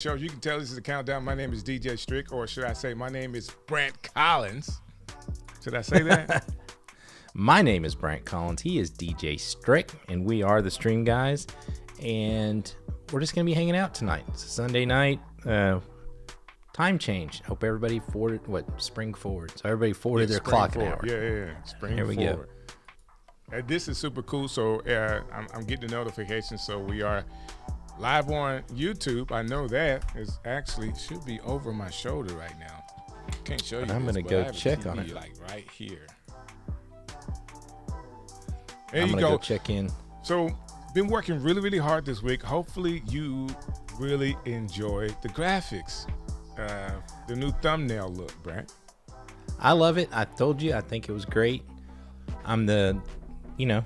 Show. You can tell this is a countdown. My name is DJ Strick, or should I say my name is Brant Collins? Should I say that? My name is Brant Collins. He is DJ Strick, and we are the Stream Guys. And we're just going to be hanging out tonight. It's a Sunday night. Time change. Hope everybody spring forward. So everybody forwarded their clock an hour. Yeah. Spring Here we forward. Go. This is super cool. So I'm getting the notification. So we are live on YouTube. I know that is actually should be over my shoulder right now. Can't show you. I'm gonna go check on it. Like right here. I'm gonna go check in. So been working really, really hard this week. Hopefully you really enjoyed the graphics, the new thumbnail look, Brant. I love it. I told you. I think it was great. I went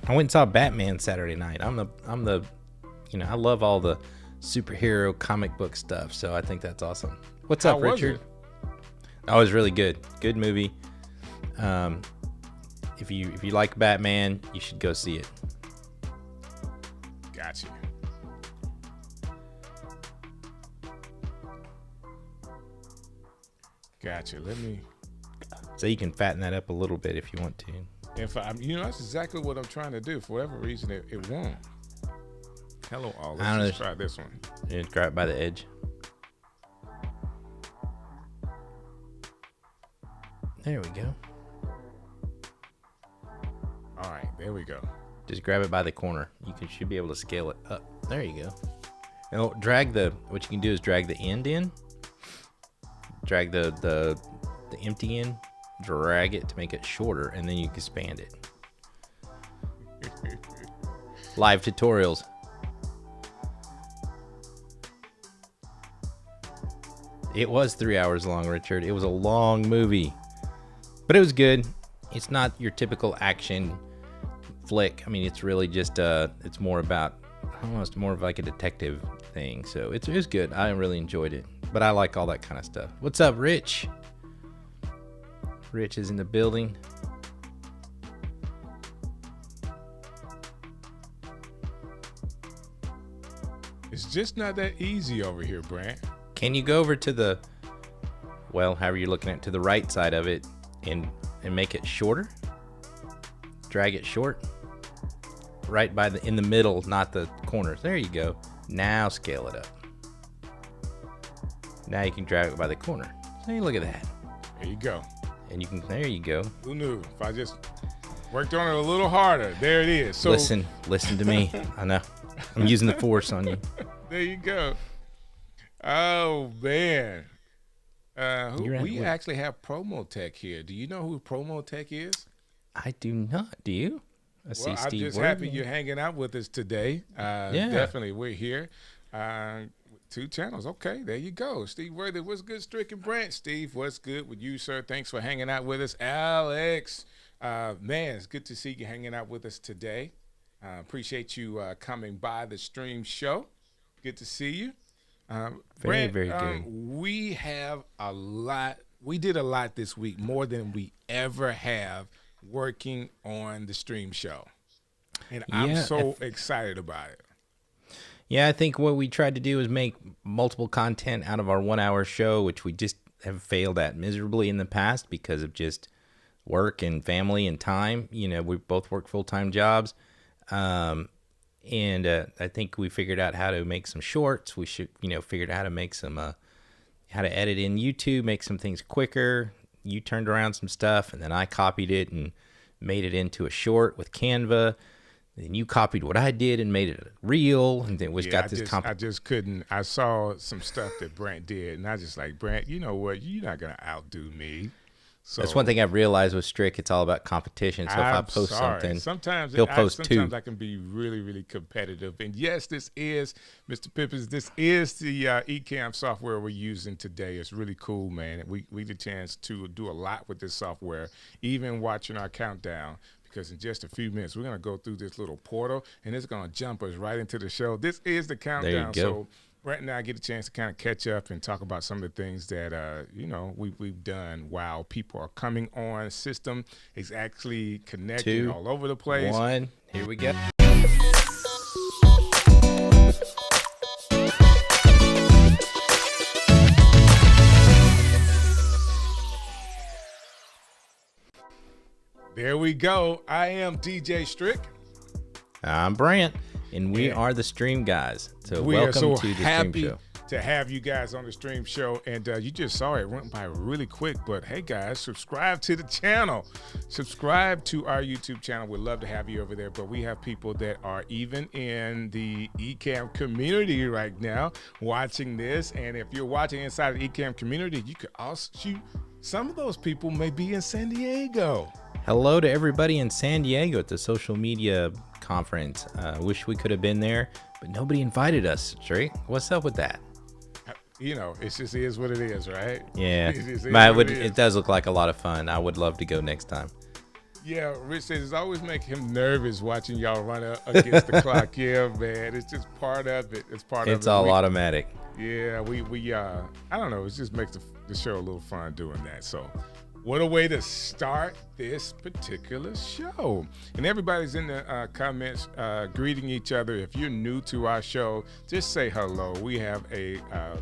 and saw Batman Saturday night. I love all the superhero comic book stuff, so I think that's awesome. What's up, Richard? Oh, it was really good. Good movie. If you like Batman, you should go see it. Gotcha. So you can fatten that up a little bit if you want to. That's exactly what I'm trying to do. For whatever reason, it won't. Hello, all. Let's just try this one. Yeah, grab it by the edge. There we go. All right, there we go. Just grab it by the corner. Should be able to scale it up. There you go. And what you can do is drag the end in. Drag the empty end. Drag it to make it shorter, and then you can expand it. Live tutorials. It was 3 hours long, Richard. It was a long movie, but it was good. It's not your typical action flick. I mean, it's really just it's more about almost more of like a detective thing. So it was good. I really enjoyed it, but I like all that kind of stuff. What's up, Rich? Rich is in the building. It's just not that easy over here, Brant. Can you go over to however you're looking at, to the right side of it and make it shorter? Drag it short. Right in the middle, not the corners. There you go. Now scale it up. Now you can drag it by the corner. Hey, look at that. There you go. And there you go. Who knew? If I just worked on it a little harder, there it is. So listen to me. I know. I'm using the force on you. There you go. Oh man. We actually have Promo Tech here. Do you know who Promo Tech is? I do not. Do you? I'm just happy you're hanging out with us today. Yeah. Definitely, we're here. 2 channels. Okay, there you go. Steve Worthy, what's good, Strick and Brant? Steve, what's good with you, sir? Thanks for hanging out with us. Alex, man, it's good to see you hanging out with us today. Appreciate you coming by the stream show. Good to see you. Very, Brant, very good. We have a lot. We did a lot this week, more than we ever have working on the stream show. And I'm so excited about it. Yeah, I think what we tried to do is make multiple content out of our 1 hour show, which we just have failed at miserably in the past because of just work and family and time. We both work full-time jobs. And I think we figured out how to make some shorts. We figured out how to make some, how to edit in YouTube, make some things quicker. You turned around some stuff, and then I copied it and made it into a short with Canva. Then you copied what I did and made it a reel, and then I just couldn't. I saw some stuff that Brant did, and I just like, Brant, you know what? You're not gonna outdo me. So that's one thing I've realized with Strick. It's all about competition. So if I post something, he'll post 2. Sometimes I can be really, really competitive. And yes, this is Mr. Pippins. This is the Ecamm software we're using today. It's really cool, man. We get a chance to do a lot with this software, even watching our countdown. Because in just a few minutes, we're going to go through this little portal, and it's going to jump us right into the show. This is the countdown. There you go. So Brant and I get a chance to kind of catch up and talk about some of the things that, we've done while people are coming on. System is actually connecting all over the place. 1, here we go. There we go. I am DJ Strick. I'm Brant, and we are the Stream Guys. So we welcome are so to the happy Stream Show. to have you guys on the Stream Show. And you just saw it went by really quick. But hey, guys, subscribe to the channel. Subscribe to our YouTube channel. We'd love to have you over there. But we have people that are even in the Ecamm community right now watching this. And if you're watching inside the Ecamm community, you could also shoot. Some of those people may be in San Diego. Hello to everybody in San Diego at the social media conference. Wish we could have been there, but nobody invited us. Strick, what's up with that? You know, it just is what it is, right? Yeah, but it does look like a lot of fun. I would love to go next time. Yeah, Rich says it's always make him nervous watching y'all run up against the clock. Yeah, man, it's just part of it. It's all automatic. Yeah, we I don't know. It just makes the show a little fun doing that. So, what a way to start this particular show. And everybody's in the comments greeting each other. If you're new to our show, just say hello. We have an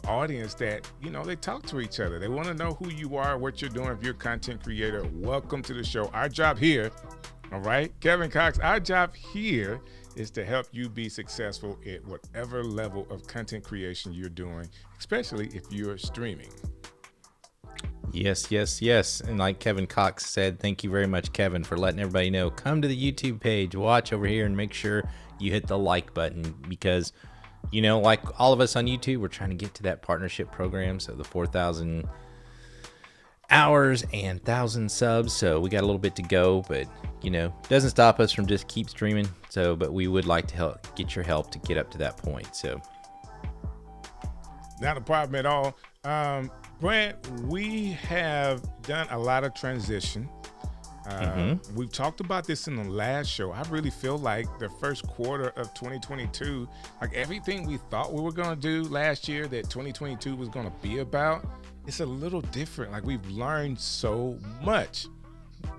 audience that, you know, they talk to each other. They want to know who you are, what you're doing. If you're a content creator, welcome to the show. Our job here, all right, Kevin Cox, our job here is to help you be successful at whatever level of content creation you're doing, especially if you're streaming. Yes. And like Kevin Cox said, thank you very much, Kevin, for letting everybody know. Come to the YouTube page, watch over here, and make sure you hit the like button because, you know, like all of us on YouTube, we're trying to get to that partnership program. So the 4,000 hours and 1,000 subs. So we got a little bit to go, but, you know, doesn't stop us from just keep streaming. So, but we would like to get your help to get up to that point. So not a problem at all. Brant, we have done a lot of transition. We've talked about this in the last show. I really feel like the first quarter of 2022, like everything we thought we were going to do last year that 2022 was going to be about, it's a little different. Like we've learned so much.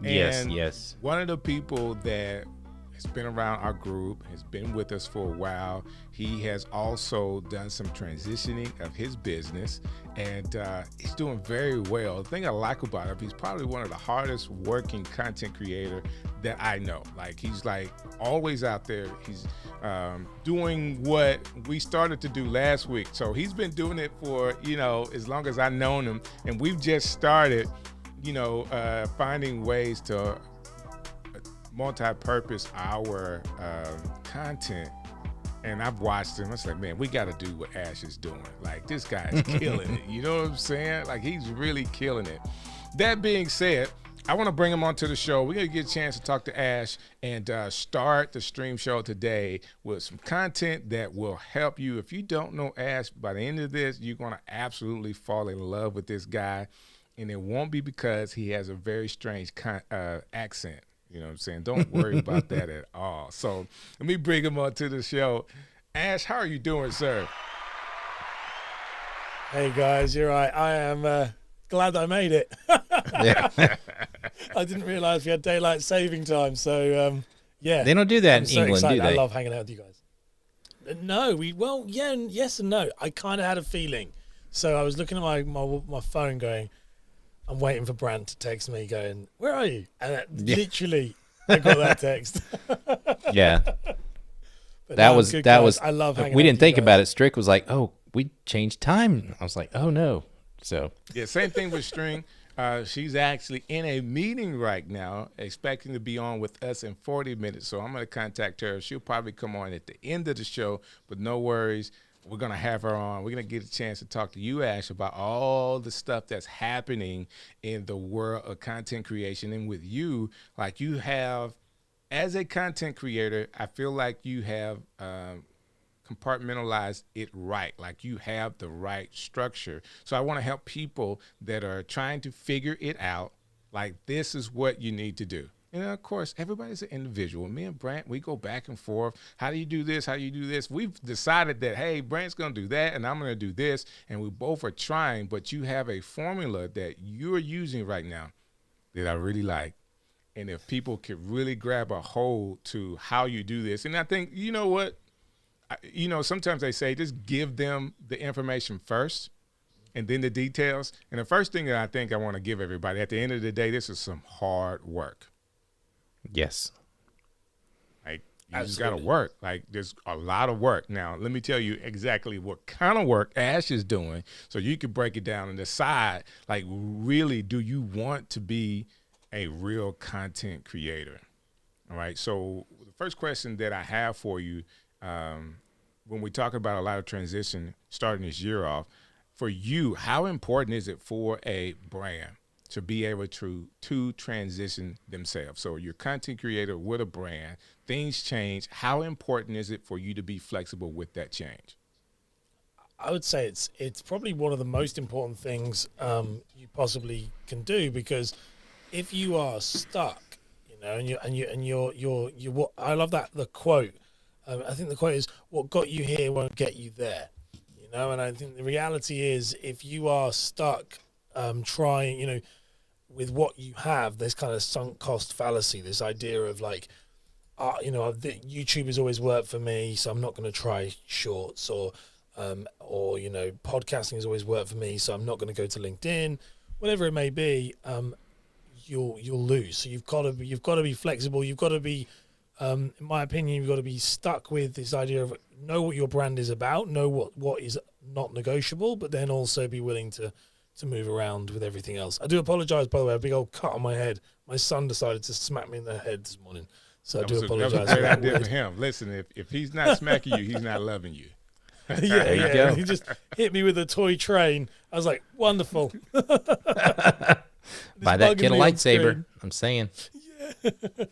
Yes. One of the people that has been around our group, has been with us for a while. He has also done some transitioning of his business, and he's doing very well. The thing I like about him, he's probably one of the hardest working content creator that I know. Like he's like always out there. He's doing what we started to do last week. So he's been doing it for, you know, as long as I've known him, and we've just started, you know, finding ways to multi-purpose our content. And I've watched him. I was like, man, we got to do what Ash is doing. Like, this guy is killing it. You know what I'm saying? Like, he's really killing it. That being said, I want to bring him onto the show. We're going to get a chance to talk to Ash and start the stream show today with some content that will help you. If you don't know Ash, by the end of this, you're going to absolutely fall in love with this guy. And it won't be because he has a very strange accent. You know what I'm saying? Don't worry about that at all. So let me bring him on to the show. Ash, how are you doing, sir? Hey, guys. You're right. I am glad I made it. Yeah. I didn't realize we had daylight saving time. So, yeah. They don't do that I'm in so England, excited. do they? I love hanging out with you guys. No, yes and no. I kind of had a feeling. So I was looking at my phone going, I'm waiting for Brant to text me going, where are you? And literally, I got that text. Yeah. But that no, was I love hanging out we didn't with you think guys. about it. Strick was like, oh, we changed time. I was like, oh no. So yeah, same thing with String. She's actually in a meeting right now, expecting to be on with us in 40 minutes. So I'm going to contact her. She'll probably come on at the end of the show, but no worries. We're going to have her on. We're going to get a chance to talk to you, Ash, about all the stuff that's happening in the world of content creation. And with you, like you have, as a content creator, I feel like you have compartmentalized it right. Like you have the right structure. So I want to help people that are trying to figure it out. Like this is what you need to do. And of course, everybody's an individual. Me and Brant, we go back and forth. How do you do this? How do you do this? We've decided that, hey, Brant's going to do that, and I'm going to do this. And we both are trying, but you have a formula that you're using right now that I really like. And if people could really grab a hold to how you do this. And I think, you know what? Sometimes they say just give them the information first. and then the details. And the first thing that I think I want to give everybody, at the end of the day, this is some hard work. Yes. Like, you just got to work. Like, there's a lot of work. Now, let me tell you exactly what kind of work Ash is doing so you can break it down and decide, like, really, do you want to be a real content creator? All right. So the first question that I have for you, when we talk about a lot of transition starting this year off, for you, how important is it for a brand to be able to transition themselves? So you're a content creator with a brand, things change. How important is it for you to be flexible with that change? I would say it's probably one of the most important things you possibly can do, because if you are stuck, and you're what I love the quote. I think the quote is, "What got you here won't get you there." And I think the reality is, if you are stuck trying, with what you have, this kind of sunk cost fallacy, this idea of like, YouTube has always worked for me, so I'm not going to try shorts, or podcasting has always worked for me, so I'm not going to go to LinkedIn, whatever it may be. You'll lose. So you've got to be flexible. You've got to be, in my opinion, you've got to be stuck with this idea of know what your brand is about, know what is not negotiable, but then also be willing to move around with everything else. I do apologize, by the way, a big old cut on my head. My son decided to smack me in the head this morning, so I do apologize. That was a great idea for him. Listen, if he's not smacking you, he's not loving you. Yeah. He just hit me with a toy train. I was like, wonderful. Buy that kid a lightsaber. I'm saying. Yeah.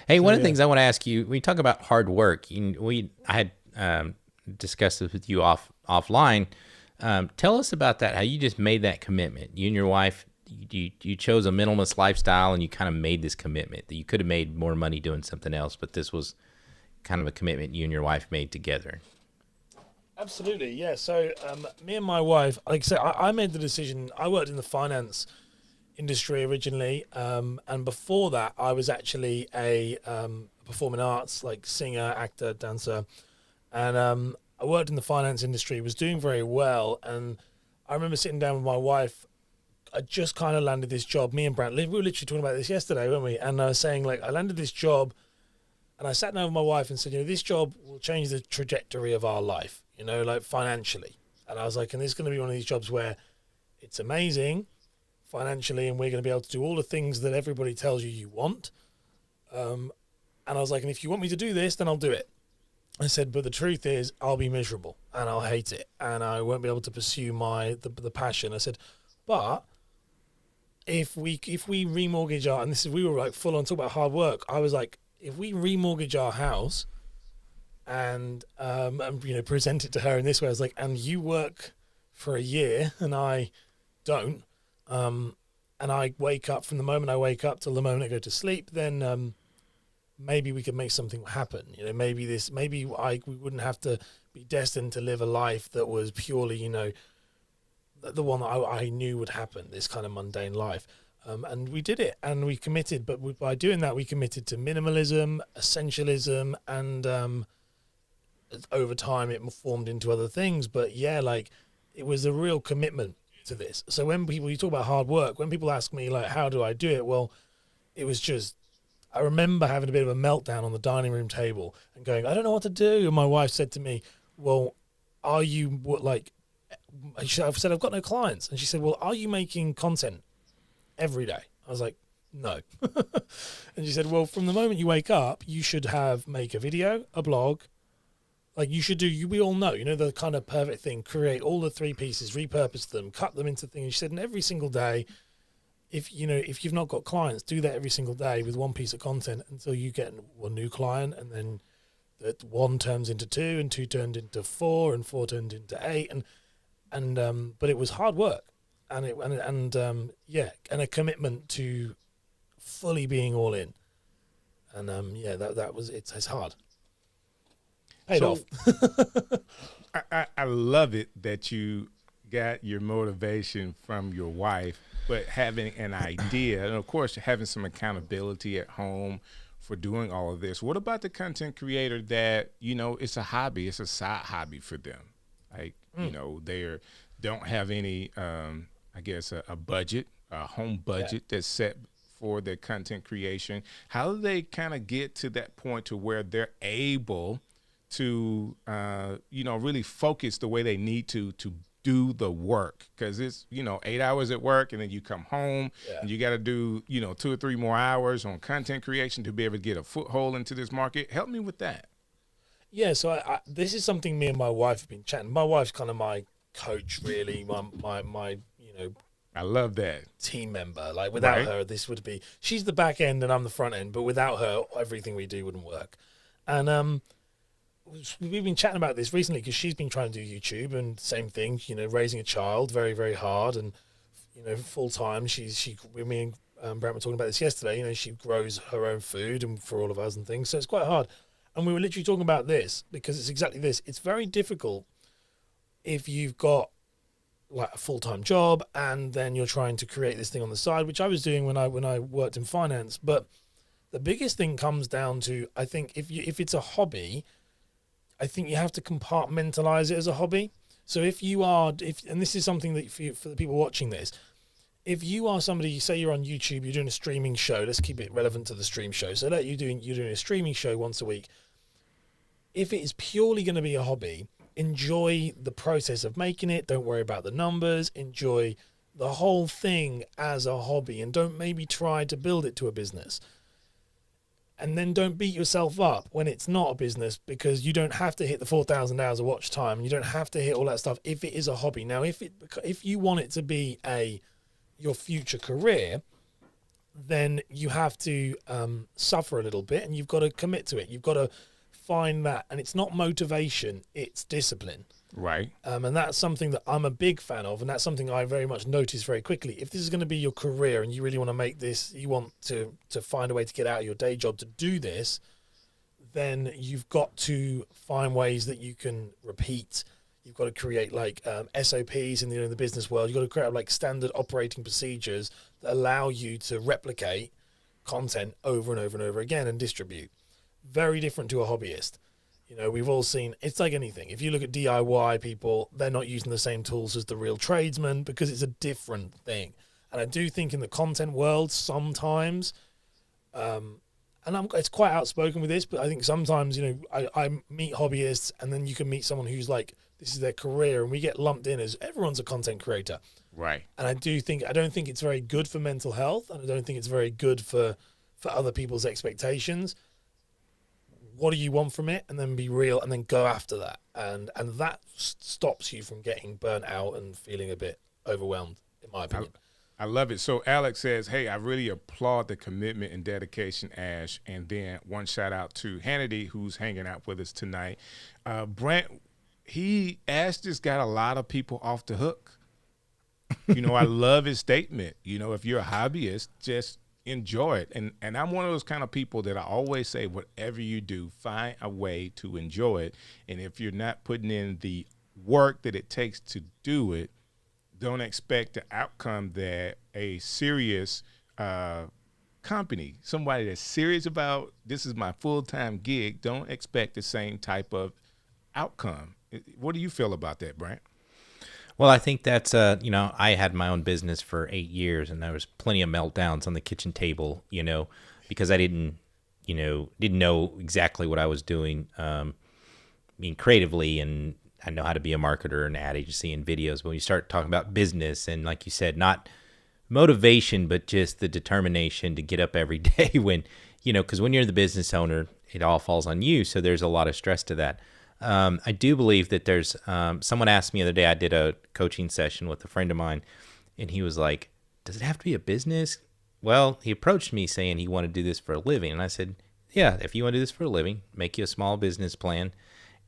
Hey, one of the things I want to ask you, when you talk about hard work, I had discussed this with you offline. Tell us about that, how you just made that commitment. You and your wife, you chose a minimalist lifestyle, and you kind of made this commitment that you could have made more money doing something else, but this was kind of a commitment you and your wife made together. Absolutely, yeah. So me and my wife, like I said, I made the decision. I worked in the finance industry originally, and before that, I was actually a performing arts, like singer, actor, dancer, and I worked in the finance industry, was doing very well, and I remember sitting down with my wife. I just kind of landed this job. Me and Brant, we were literally talking about this yesterday, weren't we? And I was saying, like, I landed this job, and I sat down with my wife and said, this job will change the trajectory of our life, like financially. And I was like, and this is going to be one of these jobs where it's amazing financially, and we're going to be able to do all the things that everybody tells you want. And I was like, and if you want me to do this, then I'll do it. I said, but the truth is, I'll be miserable and I'll hate it, and I won't be able to pursue the passion. I said, but if we remortgage our, and we were like full on talk about hard work. I was like, if we remortgage our house and present it to her in this way, I was like, and you work for a year and I don't, and I wake up, from the moment I wake up till the moment I go to sleep, then maybe we could make something happen. Maybe we wouldn't have to be destined to live a life that was purely, the one that I knew would happen, this kind of mundane life. And we did it, and we committed, but by doing that, we committed to minimalism, essentialism, and over time it formed into other things. But yeah, like, it was a real commitment to this. So when you talk about hard work, when people ask me, like, how do I do it? Well, it was just, I remember having a bit of a meltdown on the dining room table and going, I don't know what to do. And my wife said to me, well, are you I said, I've got no clients. And she said, well, are you making content every day? I was like, no. And she said, well, from the moment you wake up, you should make a video, a blog. Like, you should we all know, the kind of perfect thing, create all the 3 pieces, repurpose them, cut them into things. She said, and every single day, if you've not got clients, do that every single day with 1 piece of content until you get one new client, and then that 1 turns into 2, and 2 turned into 4, and 4 turned into 8. But it was hard work, and a commitment to fully being all in. And that was, it's hard. Paid off. I love it that you got your motivation from your wife, but having an idea, and of course having some accountability at home for doing all of this. What about the content creator that, it's a hobby, it's a side hobby for them? Like, they don't have any, I guess, a budget, a home budget that's set for their content creation. How do they kind of get to that point to where they're able to, really focus the way they need to do the work? Because it's 8 hours at work, and then you come home and you got to do 2 or 3 more hours on content creation to be able to get a foothold into this market. Help me with that. Yeah, so I this is something me and my wife have been chatting. My wife's kind of my coach, really, my I love that. team member. Like, without her, this would be, she's the back end and I'm the front end, but without her, everything we do wouldn't work. And we've been chatting about this recently because she's been trying to do YouTube, and same thing, raising a child, very, very hard, and full time. Me and Brant were talking about this yesterday. She grows her own food and for all of us and things, so it's quite hard. And we were literally talking about this because it's exactly this. It's very difficult if you've got like a full-time job and then you're trying to create this thing on the side, which I was doing when I worked in finance. But the biggest thing comes down to, I think, if it's a hobby, I think you have to compartmentalize it as a hobby. So and this is something that for the people watching this, if you are somebody, say you're on YouTube, you're doing a streaming show, let's keep it relevant to the stream show. So you're doing a streaming show once a week. If it is purely going to be a hobby, enjoy the process of making it. Don't worry about the numbers. Enjoy the whole thing as a hobby, and don't maybe try to build it to a business. And then don't beat yourself up when it's not a business, because you don't have to hit the 4,000 hours of watch time. You don't have to hit all that stuff if it is a hobby. Now, if you want it to be your future career, then you have to suffer a little bit, and you've got to commit to it. You've got to find that, and it's not motivation, it's discipline. Right. And that's something that I'm a big fan of, and that's something I very much notice very quickly. If this is going to be your career and you really want to make this, you want to find a way to get out of your day job to do this, then you've got to find ways that you can repeat. You've got to create like SOPs in the business world. You've got to create like standard operating procedures that allow you to replicate content over and over and over again and distribute. Very different to a hobbyist. We've all seen, it's like anything. If you look at DIY people, they're not using the same tools as the real tradesman because it's a different thing. And I do think in the content world sometimes, it's quite outspoken with this, but I think sometimes, I meet hobbyists, and then you can meet someone who's like, this is their career, and we get lumped in as everyone's a content creator. Right. And I don't think it's very good for mental health, and I don't think it's very good for other people's expectations. What do you want from it? And then be real, and then go after that. And that stops you from getting burnt out and feeling a bit overwhelmed, in my opinion. I love it. So Alex says, hey, I really applaud the commitment and dedication, Ash. And then one shout out to Hannity, who's hanging out with us tonight. Brant, Ash just got a lot of people off the hook. I love his statement. If you're a hobbyist, just enjoy it. And I'm one of those kind of people that I always say, whatever you do, find a way to enjoy it. And if you're not putting in the work that it takes to do it, don't expect the outcome that a serious company, somebody that's serious about, this is my full-time gig, don't expect the same type of outcome. What do you feel about that, Brant? Well, I think that's, I had my own business for 8 years, and there was plenty of meltdowns on the kitchen table, because I didn't know exactly what I was doing, creatively, and I know how to be a marketer and ad agency and videos. But when you start talking about business and, like you said, not motivation, but just the determination to get up every day when, because when you're the business owner, it all falls on you. So there's a lot of stress to that. I do believe that there's someone asked me the other day, I did a coaching session with a friend of mine, and he was like, does it have to be a business? Well, he approached me saying he wanted to do this for a living. And I said, yeah, if you want to do this for a living, make you a small business plan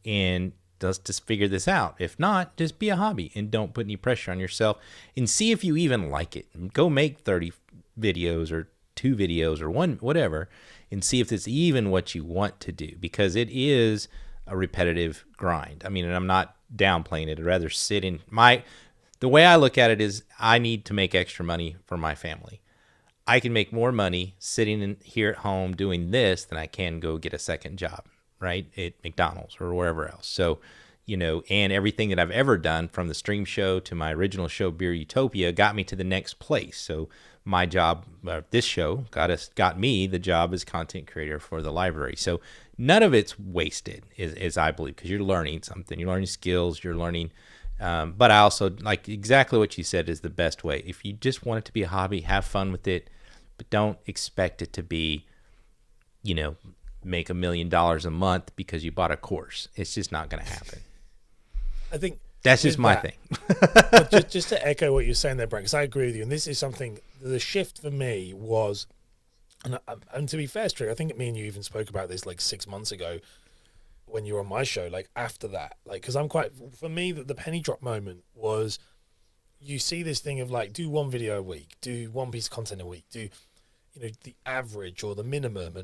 and just figure this out. If not, just be a hobby and don't put any pressure on yourself, and see if you even like it. Go make 30 videos or 2 videos or 1, whatever, and see if it's even what you want to do, because it is a repetitive grind. And I'm not downplaying it. I'd rather sit in the way I look at it is I need to make extra money for my family. I can make more money sitting here at home doing this than I can go get a second job, right, at McDonald's or wherever else. So, and everything that I've ever done from the stream show to my original show, Beer Utopia, got me to the next place. So my job, this show got me the job as content creator for the library. So none of it's wasted, is I believe, because you're learning something. You're learning skills. You're learning. But I also like exactly what you said is the best way. If you just want it to be a hobby, have fun with it, but don't expect it to be, make $1 million a month because you bought a course. It's just not going to happen. I think that's just my thing. But just to echo what you're saying there, Brent, because I agree with you, and this is something, the shift for me was, and to be fair, Strick, I think me and you even spoke about this like 6 months ago when you were on my show, like after that, like, because for me, the penny drop moment was, you see this thing of like, do one video a week, do one piece of content a week, do, the average or the minimum,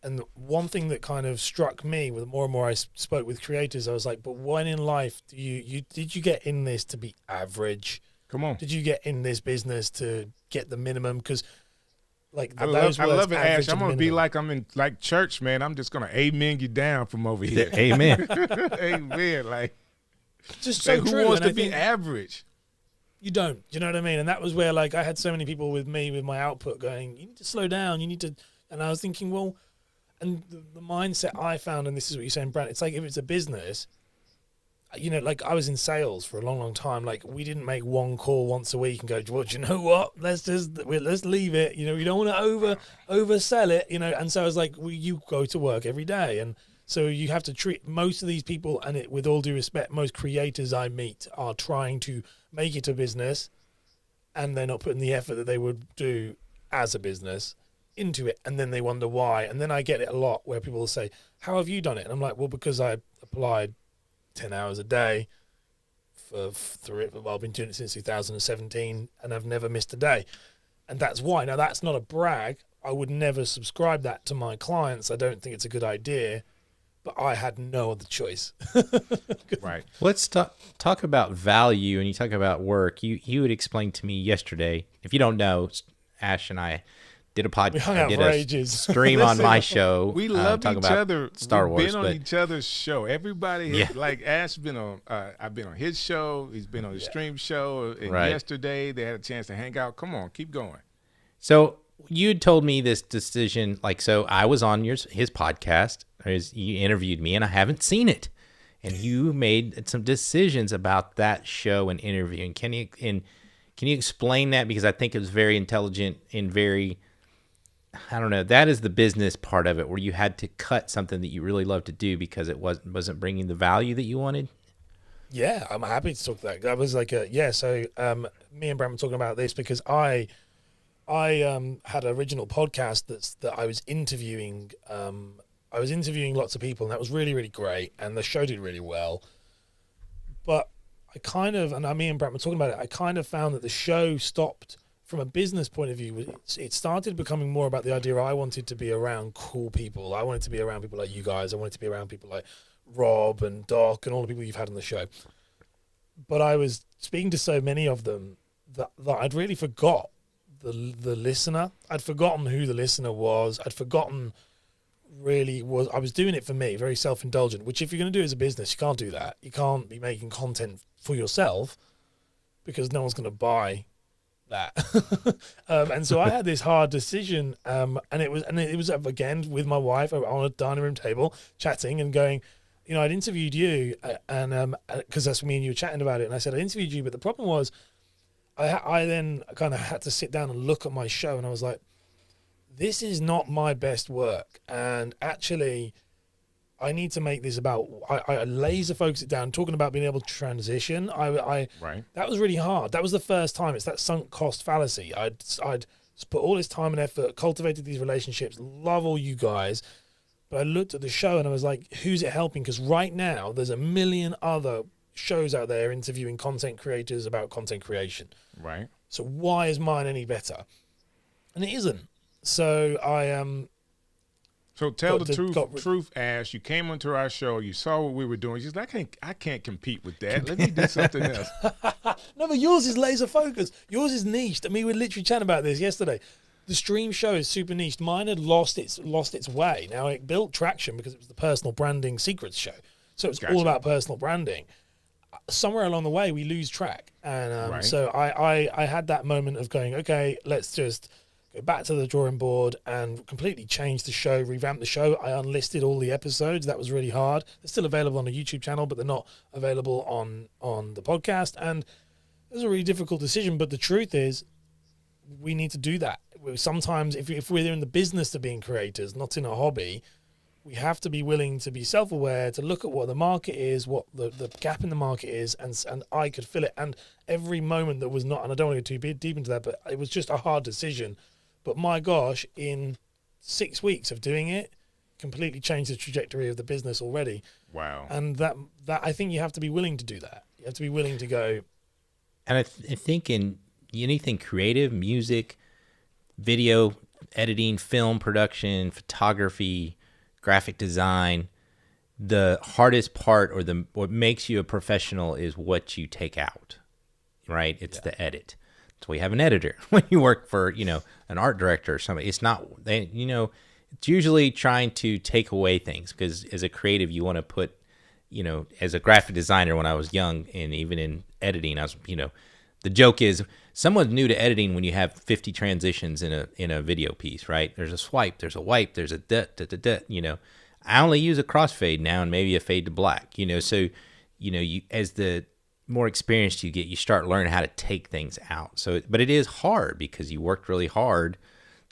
and one thing that kind of struck me with more and more I spoke with creators, I was like, but when in life did you get in this to be average? Come on. Did you get in this business to get the minimum? Because like I love it, Ash. I'm gonna be like I'm in like church, man. I'm just gonna amen you down from over here. Amen. Amen. Like, just so who true. wants to be average? You don't. You know what I mean? And that was where like I had so many people with me with my output going, you need to slow down. You need to. And I was thinking, well. And the mindset I found, and this is what you're saying, Brant, it's like if it's a business, like I was in sales for a long, long time. Like we didn't make one call once a week and go, well, do you know what? Let's leave it. We don't want to oversell it, And so I was like, you go to work every day. And so you have to treat most of these people, and with all due respect, most creators I meet are trying to make it a business, and they're not putting the effort that they would do as a business into it, and then they wonder why. And then I get it a lot where people will say, how have you done it? And I'm like, well, because I applied 10 hours a day I've been doing it since 2017 and I've never missed a day. And that's why. Now that's not a brag. I would never subscribe that to my clients. I don't think it's a good idea, but I had no other choice. Right. Let's talk about value, and you talk about work. You had explained to me yesterday, if you don't know, Ash and I did a podcast, did a stream on my show. We love each other. Star Wars. We've been on each other's show. Everybody, like Ash, been on. I've been on his show. He's been on the stream show. And yesterday they had a chance to hang out. Come on, keep going. So you told me this decision. So I was on his podcast. You interviewed me, and I haven't seen it. And you made some decisions about that show and interview. And can you explain that? Because I think it was very intelligent and very, I don't know, that is the business part of it, where you had to cut something that you really love to do because it wasn't bringing the value that you wanted. Yeah, I'm happy to talk that. That was like so me and Brant were talking about this because I had an original podcast that I was interviewing. I was interviewing lots of people, and that was really, really great, and the show did really well. But me and Brant were talking about it, I kind of found that the show stopped from a business point of view. It started becoming more about the idea I wanted to be around cool people. I wanted to be around people like you guys. I wanted to be around people like Rob and Doc and all the people you've had on the show. But I was speaking to so many of them that I'd really forgot the listener. I'd forgotten who the listener was. I'd forgotten I was doing it for me, very self-indulgent, which if you're going to do it as a business, you can't do that. You can't be making content for yourself because no one's going to buy that. And so I had this hard decision, and it was again with my wife on a dining room table chatting and going, I'd interviewed you, and because that's me and you were chatting about it, and I said I interviewed you, but the problem was I then kind of had to sit down and look at my show, and I was like, this is not my best work, and actually I need to make this about, I laser focus it down, talking about being able to transition. Right. That was really hard. That was the first time. It's that sunk cost fallacy. I'd put all this time and effort, cultivated these relationships, love all you guys, but I looked at the show and I was like, who's it helping? Because right now there's a million other shows out there interviewing content creators about content creation. Right. So why is mine any better? And it isn't. So So tell the truth, Ash. You came onto our show. You saw what we were doing. You said, I can't compete with that. Let me do something else. No, but yours is laser focused. Yours is niched. I mean, we were literally chatting about this yesterday. The stream show is super niched. Mine had lost its way. Now it built traction because it was the personal branding secrets show. So it's Gotcha. all about personal branding. Somewhere along the way, we lose track. And Right. so I had that moment of going, okay, let's just go back to the drawing board and completely change the show, revamp the show. I unlisted all the episodes. That was really hard. They're still available on the YouTube channel, but they're not available on the podcast. And it was a really difficult decision. But the truth is, we need to do that. Sometimes if we're in the business of being creators, not in a hobby, we have to be willing to be self-aware, to look at what the market is, what the gap in the market is, and I could fill it. And every moment that was not, and I don't want to get too deep into that, but it was just a hard decision. But my gosh, in 6 weeks of doing it, completely changed the trajectory of the business already. Wow. And that I think you have to be willing to do that. You have to be willing to go. And I think in anything creative, music, video editing, film production, photography, graphic design, the hardest part or what makes you a professional is what you take out, right? It's the edit. So we have an editor when you work for, an art director or somebody. It's not, it's usually trying to take away things because as a creative, you want to put, as a graphic designer when I was young and even in editing, I was, the joke is someone's new to editing when you have 50 transitions in a video piece, right? There's a swipe, there's a wipe, there's a I only use a crossfade now and maybe a fade to black, so, you as the more experienced you get, you start learning how to take things out. So, but it is hard because you worked really hard,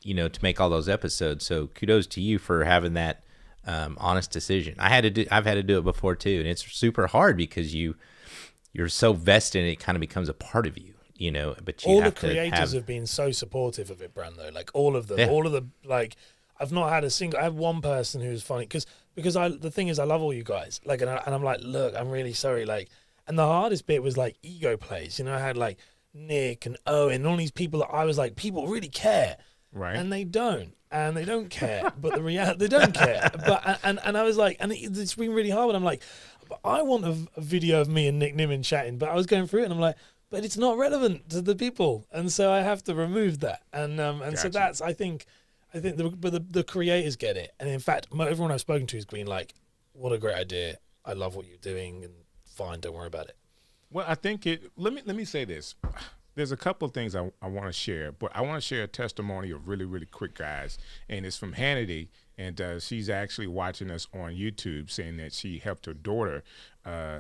to make all those episodes. So kudos to you for having that honest decision. I've had to do it before too. And it's super hard because you're so vested in it, it kind of becomes a part of you, but you All have the creators have been so supportive of it, Brant, though. Like all of them, all of the, like, I've not had a single, I have one person who's funny because the thing is I love all you guys. Like, and I'm like, look, I'm really sorry. Like, and the hardest bit was like ego plays. I had like Nick and Owen and all these people that I was like, people really care. Right. And they don't. And they don't care. But the reality, they don't care. But, and I was like, and it's been really hard. But I'm like, but I want a video of me and Nick Nimmin chatting. But I was going through it and I'm like, but it's not relevant to the people. And so I have to remove that. And so that's, I think the creators get it. And in fact, everyone I've spoken to has been like, what a great idea. I love what you're doing. And fine, don't worry about it. Well, I think let me say this. There's a couple of things I want to share, but I want to share a testimony of really, really quick, guys. And it's from Hannity, and she's actually watching us on YouTube, saying that she helped her daughter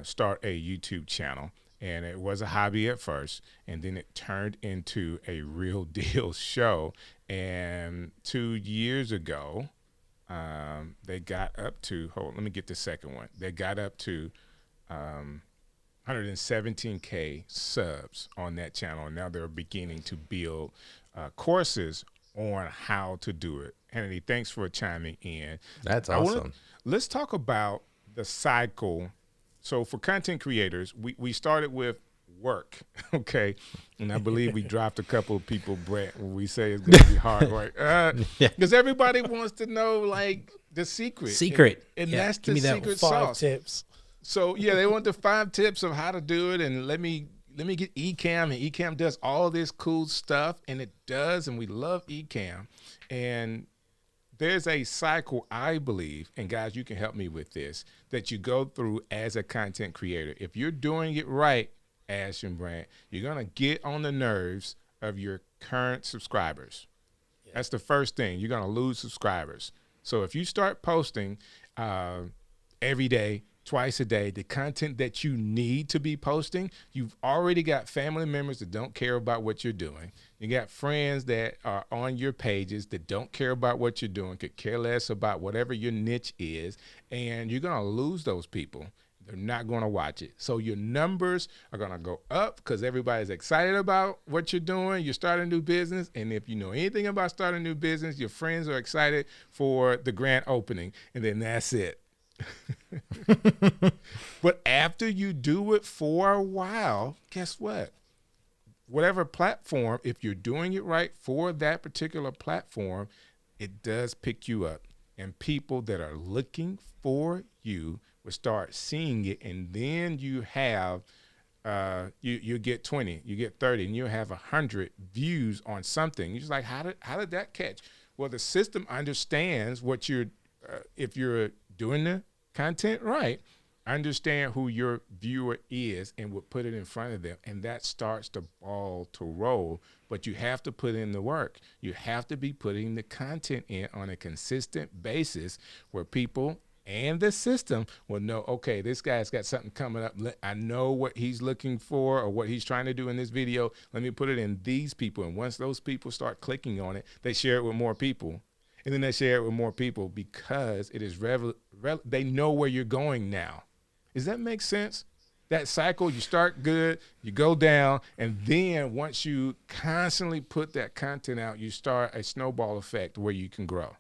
start a YouTube channel. And it was a hobby at first, and then it turned into a real deal show. And 2 years ago, they got up to, let me get the second one. They got up to 117K subs on that channel. And now they're beginning to build courses on how to do it. Hannity, thanks for chiming in. That's awesome. Let's talk about the cycle. So for content creators, we started with work, okay? And I believe we dropped a couple of people, Brant, when we say it's going to be hard work. Because everybody wants to know, like, the secret. And that's the secret sauce. 5 tips. So, yeah, they want the 5 tips of how to do it. And let me get Ecamm. And Ecamm does all this cool stuff. And it does. And we love Ecamm. And there's a cycle, I believe, and guys, you can help me with this, that you go through as a content creator. If you're doing it right, Ash and Brant, you're going to get on the nerves of your current subscribers. Yeah. That's the first thing. You're going to lose subscribers. So if you start posting every day, twice a day, the content that you need to be posting, you've already got family members that don't care about what you're doing. You got friends that are on your pages that don't care about what you're doing, could care less about whatever your niche is, and you're going to lose those people. They're not going to watch it. So your numbers are going to go up because everybody's excited about what you're doing. You're starting a new business, and if you know anything about starting a new business, your friends are excited for the grand opening, and then that's it. But after you do it for a while, guess what? Whatever platform, if you're doing it right for that particular platform, it does pick you up. And people that are looking for you will start seeing it. And then you have, you get 20, you get 30, and you have 100 views on something. You're just like, how did that catch? Well, the system understands what you're, if you're doing the content right, understand who your viewer is and would put it in front of them, and that starts the ball to roll. But you have to put in the work. You have to be putting the content in on a consistent basis where people and the system will know, okay, this guy's got something coming up. I know what he's looking for or what he's trying to do in this video. Let me put it in these people. And once those people start clicking on it, they share it with more people. And then they share it with more people because it is they know where you're going now. Does that make sense? That cycle, you start good, you go down, and then once you constantly put that content out, you start a snowball effect where you can grow.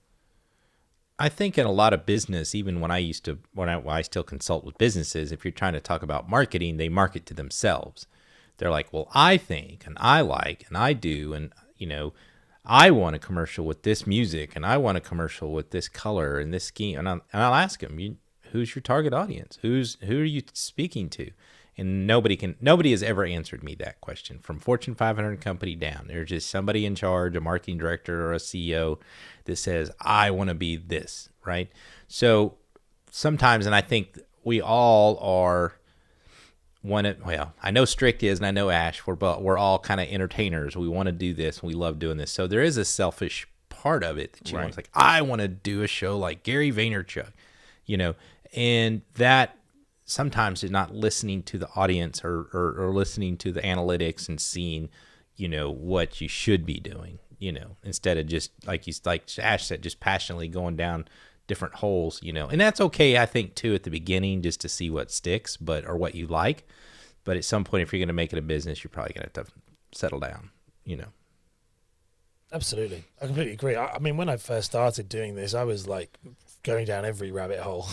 I think in a lot of business, even when I still consult with businesses, if you're trying to talk about marketing, they market to themselves. They're like, well, I think, and I like, and I do, and, I want a commercial with this music, and I want a commercial with this color and this scheme. And I'll ask them, who's your target audience? Who are you speaking to? And nobody has ever answered me that question from Fortune 500 company down. There's just somebody in charge, a marketing director or a CEO that says, I want to be this, right? So sometimes, and I think we all are I know Strick is, and I know Ash, we're all kind of entertainers. We want to do this, and we love doing this. So there is a selfish part of it that you want. It's like, I want to do a show like Gary Vaynerchuk, and that sometimes is not listening to the audience or listening to the analytics and seeing, what you should be doing, instead of just like Ash said, just passionately going down different holes, and that's okay, I think, too, at the beginning, just to see what sticks, or what you like. But at some point, if you're going to make it a business, you're probably going to have to settle down, Absolutely. I completely agree. I mean, when I first started doing this, I was like going down every rabbit hole.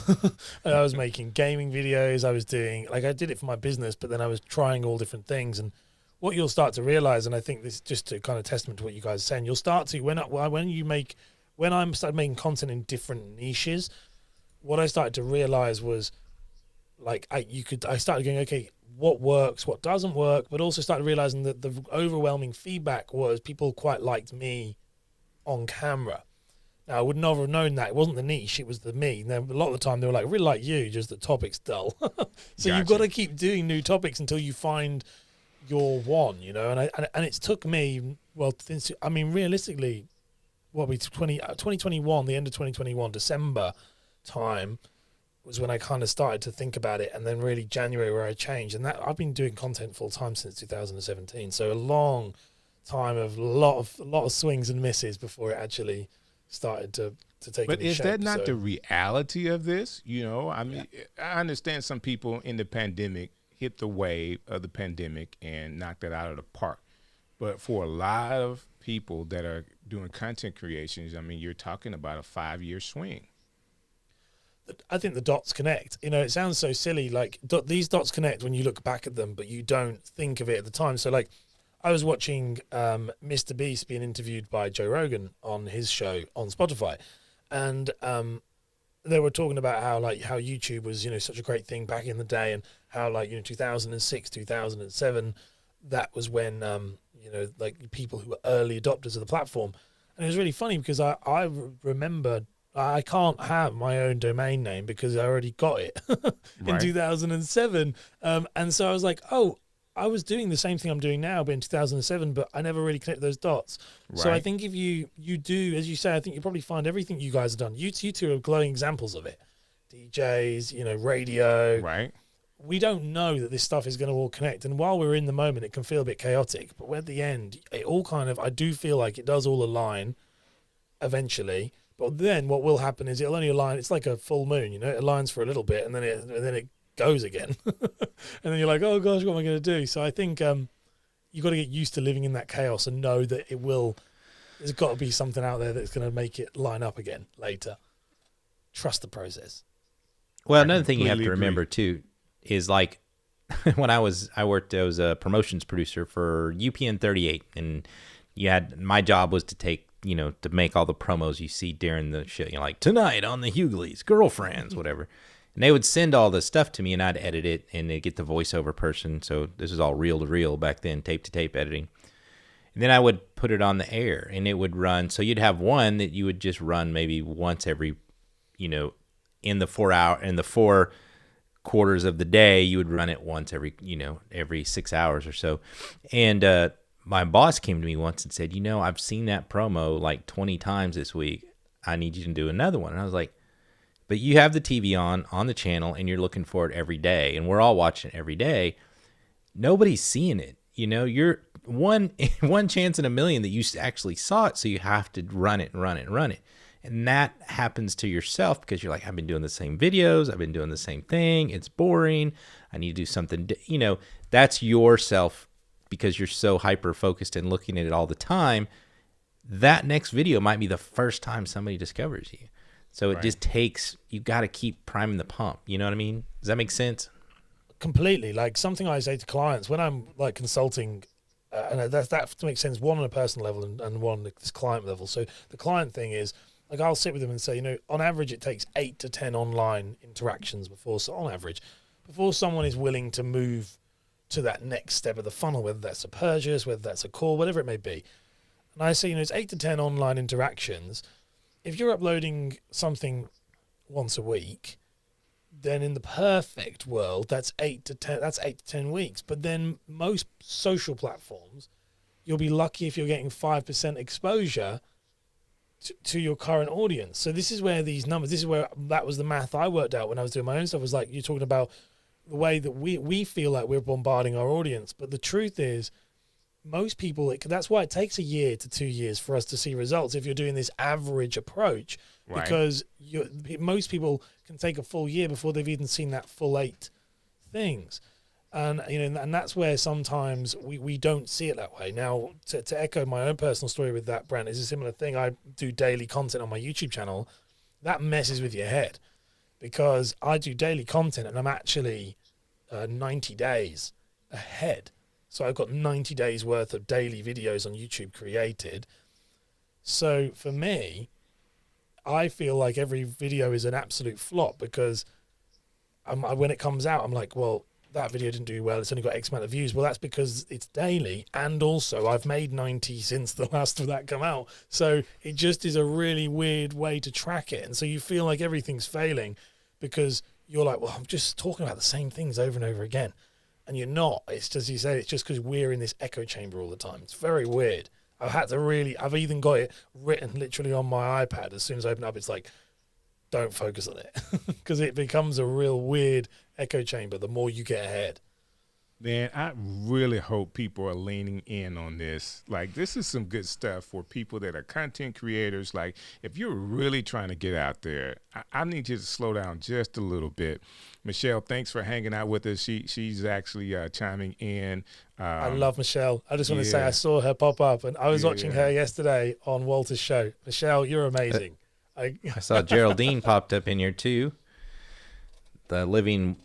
And I was making gaming videos. I was doing, I did it for my business, but then I was trying all different things. And what you'll start to realize, and I think this is just a kind of testament to what you guys are saying, you'll start to, when I started making content in different niches, what I started to realize was I started going, okay, what works, what doesn't work, but also started realizing that the overwhelming feedback was people quite liked me on camera. Now, I would never have known that. It wasn't the niche, it was the me. Now, a lot of the time they were like, I really like you, just the topic's dull. So You've got to keep doing new topics until you find your one, and it's took me, realistically, 2021, the end of 2021, December time, was when I kind of started to think about it, and then really January where I changed. And that I've been doing content full time since 2017, so a long time of a lot of swings and misses before it actually started to take. But is that not the reality of this? I understand some people in the pandemic hit the wave of the pandemic and knocked it out of the park, but for a lot of people that are doing content creations, you're talking about a 5-year swing. I think the dots connect. It sounds so silly, these dots connect when you look back at them, but you don't think of it at the time. So I was watching Mr. Beast being interviewed by Joe Rogan on his show on Spotify, and they were talking about how YouTube was, such a great thing back in the day, and how 2006, 2007, that was when people who were early adopters of the platform. And it was really funny because I remember I can't have my own domain name because I already got it in 2007. And so I was like, oh, I was doing the same thing I'm doing now, but in 2007, but I never really connected those dots. Right. So I think if you do, as you say, I think you probably find everything you guys have done. You two are glowing examples of it. DJs, radio. Right. We don't know that this stuff is going to all connect. And while we're in the moment, it can feel a bit chaotic. But at the end, it all I do feel like it does all align eventually. But then what will happen is it'll only align. It's like a full moon, it aligns for a little bit and then it goes again. And then you're like, oh gosh, what am I going to do? So I think you've got to get used to living in that chaos and know that there's got to be something out there that's going to make it line up again later. Trust the process. Well, another thing you have to remember too is when I was a promotions producer for UPN 38, and my job was to take, to make all the promos you see during the show, tonight on the Hughleys, girlfriends, whatever. And they would send all the stuff to me, and I'd edit it, and they'd get the voiceover person. So this was all reel to reel back then, tape to tape editing. And then I would put it on the air, and it would run. So you'd have one that you would just run maybe once every, in the 4 quarters of the day, you would run it once every 6 hours or so. And my boss came to me once and said, I've seen that promo like 20 times this week. I need you to do another one. And I was like, but you have the TV on the channel and you're looking for it every day. And we're all watching it every day. Nobody's seeing it. You're one chance in a million that you actually saw it. So you have to run it. And that happens to yourself because you're like, I've been doing the same videos. I've been doing the same thing. It's boring. I need to do something. That's yourself because you're so hyper focused and looking at it all the time. That next video might be the first time somebody discovers you. So it just takes, you got to keep priming the pump. You know what I mean? Does that make sense? Completely. Like something I say to clients when I'm like consulting, and that makes sense, one on a personal level and one on this client level. So the client thing is, like I'll sit with them and say, on average it takes 8 to 10 online interactions before someone is willing to move to that next step of the funnel, whether that's a purchase, whether that's a call, whatever it may be. And I say, it's 8 to 10 online interactions. If you're uploading something once a week, then in the perfect world, that's 8 to 10 weeks. But then most social platforms, you'll be lucky if you're getting 5% exposure to your current audience. So this is where that was the math I worked out when I was doing my own stuff. Was like, you're talking about the way that we feel like we're bombarding our audience. But the truth is, most people, that's why it takes 1 year to 2 years for us to see results if you're doing this average approach, right? Because most people can take a full year before they've even seen that full 8 things. And and that's where sometimes we don't see it that way. Now, to echo my own personal story with that, Brant, is a similar thing. I do daily content on my YouTube channel. That messes with your head because I do daily content and I'm actually 90 days ahead. So I've got 90 days worth of daily videos on YouTube created. So for me, I feel like every video is an absolute flop because when it comes out, I'm like, well, that video didn't do well. It's only got X amount of views. Well, that's because it's daily. And also I've made 90 since the last of that come out. So it just is a really weird way to track it. And so you feel like everything's failing because you're like, well, I'm just talking about the same things over and over again. And you're not. It's just, you say, it's just because we're in this echo chamber all the time. It's very weird. I've even got it written literally on my iPad. As soon as I open it up, it's like, don't focus on it. Because it becomes a real weird echo chamber the more you get ahead. Man, I really hope people are leaning in on this. Like, this is some good stuff for people that are content creators. Like, if you're really trying to get out there, I need you to slow down just a little bit. Michelle, thanks for hanging out with us. She's actually chiming in. I love Michelle. I just want to say I saw her pop up, and I was watching her yesterday on Walter's show. Michelle, you're amazing. I saw Geraldine popped up in here too. The living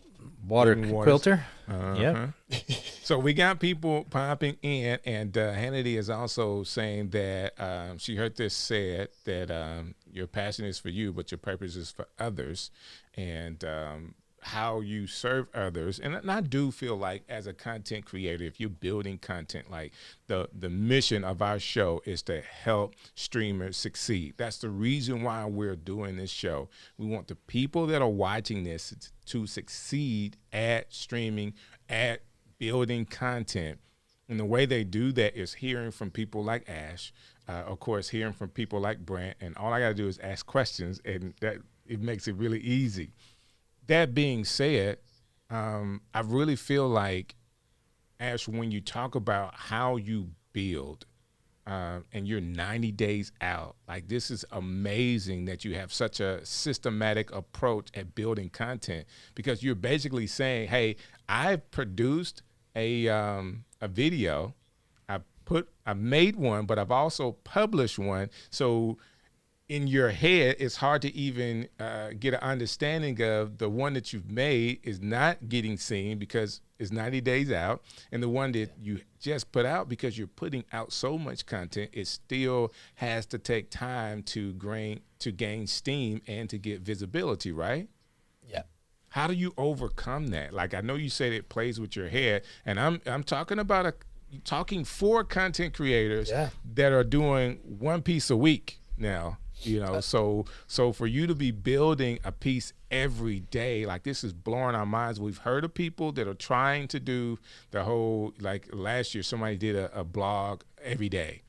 water quilter. Yeah. So we got people popping in, and Hannity is also saying that she heard this said that your passion is for you, but your purpose is for others, and how you serve others. And I do feel like as a content creator, if you're building content, like the mission of our show is to help streamers succeed. That's the reason why we're doing this show. We want the people that are watching this to succeed at streaming, at building content. And the way they do that is hearing from people like Ash, of course, hearing from people like Brant, and all I got to do is ask questions, and that it makes it really easy. That being said, I really feel like, Ash, when you talk about how you build and you're 90 days out, like, this is amazing that you have such a systematic approach at building content, because you're basically saying, hey, I've produced a video, I made one, but I've also published one. So in your head, it's hard to even get an understanding of the one that you've made is not getting seen because it's 90 days out, and the one that you just put out, because you're putting out so much content, it still has to take time to gain steam and to get visibility, right? Yeah. How do you overcome that? Like, I know you said it plays with your head, and I'm talking about talking for content creators that are doing one piece a week now. So for you to be building a piece every day, like, this is blowing our minds. We've heard of people that are trying to do the whole, like, last year somebody did a blog every day.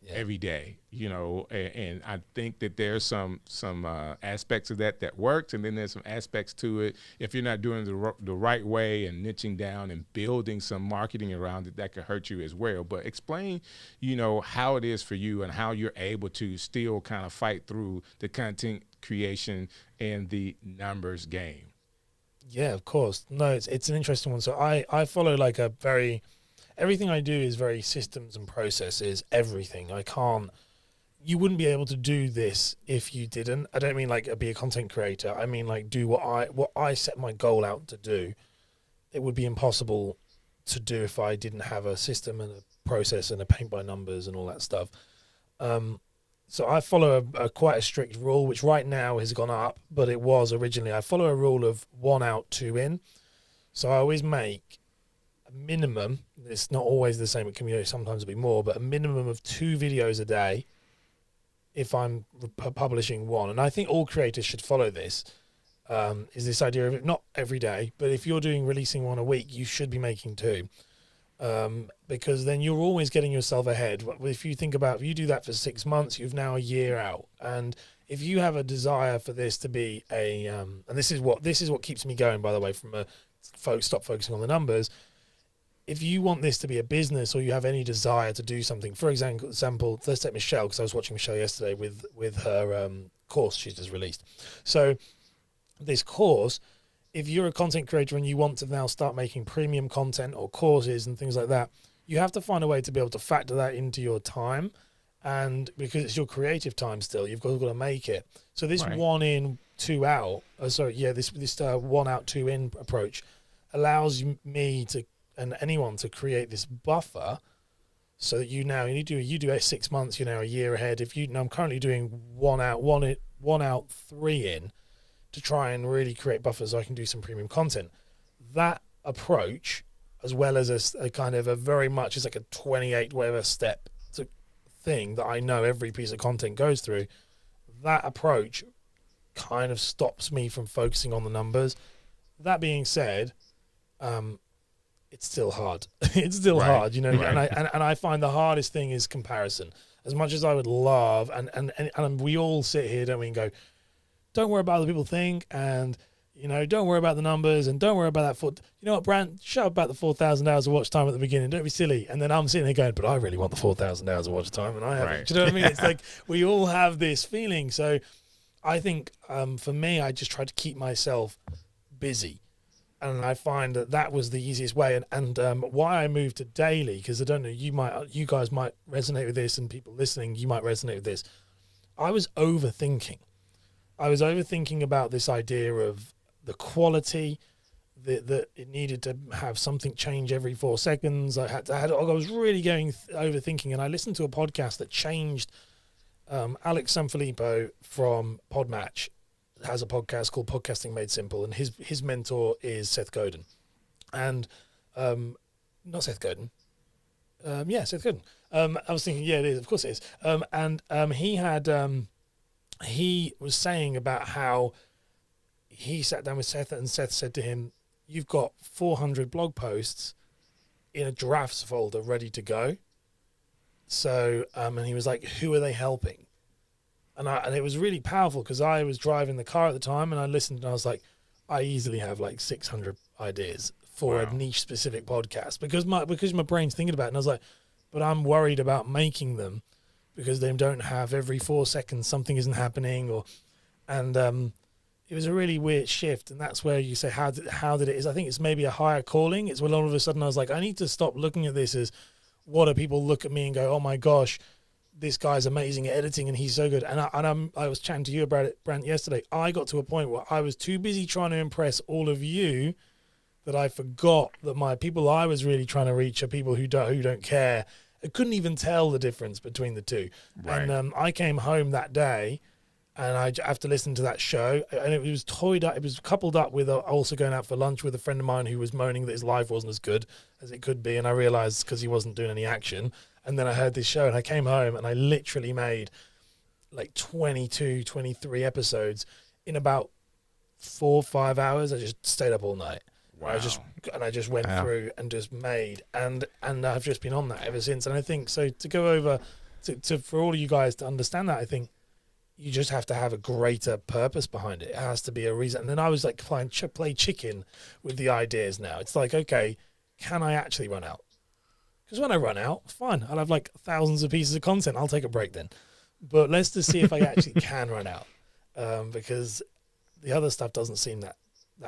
Yeah. Every day, and I think that there's some aspects of that works, and then there's some aspects to it, if you're not doing the right way and niching down and building some marketing around it, that could hurt you as well. But explain, how it is for you and how you're able to still kind of fight through the content creation and the numbers game. Yeah, of course. No, it's an interesting one. So I follow like a very... Everything I do is very systems and processes, everything. You wouldn't be able to do this if you didn't. I don't mean like be a content creator. I mean like do what I set my goal out to do. It would be impossible to do if I didn't have a system and a process and a paint by numbers and all that stuff. So I follow quite a strict rule, which right now has gone up, but it was originally. I follow a rule of 1 out, 2 in. So I always make a minimum, it's not always the same, it can sometimes be more, but a minimum of 2 videos a day if I'm publishing one. And I think all creators should follow this, is this idea of it, not every day, but if you're releasing one a week, you should be making 2, because then you're always getting yourself ahead. If you think about, if you do that for 6 months, you've now a year out. And if you have a desire for this to be and this is what keeps me going, by the way, from stop focusing on the numbers. If you want this to be a business, or you have any desire to do something, for example, let's take Michelle, because I was watching Michelle yesterday with her course she's just released. So this course, if you're a content creator and you want to now start making premium content or courses and things like that, you have to find a way to be able to factor that into your time, and because it's your creative time still, you've got to make it. So this right. 1 in, 2 out, this 1 out, 2 in approach allows me to, and anyone, to create this buffer, so that you do 6 months, a year ahead. I'm currently doing 1 out, 3 in, to try and really create buffers so I can do some premium content. That approach, as well as a kind of a very much, it's like a 28 whatever step thing that I know every piece of content goes through. That approach kind of stops me from focusing on the numbers. That being said, it's still hard. It's still hard, right. and I find the hardest thing is comparison. As much as I would love, and we all sit here, don't we, and go, don't worry about what people think, and don't worry about the numbers, and don't worry about that. You know what, Brant, shut up about the 4,000 hours of watch time at the beginning. Don't be silly. And then I'm sitting here going, but I really want the 4,000 hours of watch time, and I haven't. Right. Do you know what I mean? It's like we all have this feeling. So I think for me, I just try to keep myself busy. And I find that was the easiest way, and why I moved to daily, because I don't know, you guys might resonate with this, and people listening, you might resonate with this. I was overthinking. About this idea of the quality, that it needed to have something change every 4 seconds. I was really overthinking, and I listened to a podcast that changed. Alex Sanfilippo from Podmatch has a podcast called Podcasting Made Simple, and his mentor is Seth Godin, and not Seth Godin. Seth Godin. I was thinking, yeah, it is. Of course it is. And he was saying about how he sat down with Seth, and Seth said to him, "You've got 400 blog posts in a drafts folder ready to go." So, and he was like, "Who are they helping?" And it was really powerful, because I was driving the car at the time, and I listened, and I was like, I easily have like 600 ideas for a niche specific podcast, because my brain's thinking about it. And I was like, but I'm worried about making them, because they don't have every 4 seconds something isn't happening, and it was a really weird shift. And that's where you say, how did it is? I think it's maybe a higher calling. It's when all of a sudden I was like, I need to stop looking at this as, what do people look at me and go, oh my gosh, this guy's amazing at editing and he's so good. And I was chatting to you about it, Brant, yesterday. I got to a point where I was too busy trying to impress all of you that I forgot that my people I was really trying to reach are people who don't care. I couldn't even tell the difference between the two. Right. And I came home that day, and I have to listen to that show, and it was toyed up. It was coupled up with also going out for lunch with a friend of mine who was moaning that his life wasn't as good as it could be, and I realized because he wasn't doing any action. And then I heard this show, and I came home, and I literally made like 22, 23 episodes in about 4 or 5 hours. I just stayed up all night. Wow. I just went through and just made, and I've just been on that ever since. And I think so to go over to for all of you guys to understand that, I think you just have to have a greater purpose behind it. It has to be a reason. And then I was like playing play chicken with the ideas now. It's like, okay, can I actually run out? Because when I run out, fine, I'll have like thousands of pieces of content. I'll take a break then. But let's just see if I actually can run out, because the other stuff doesn't seem that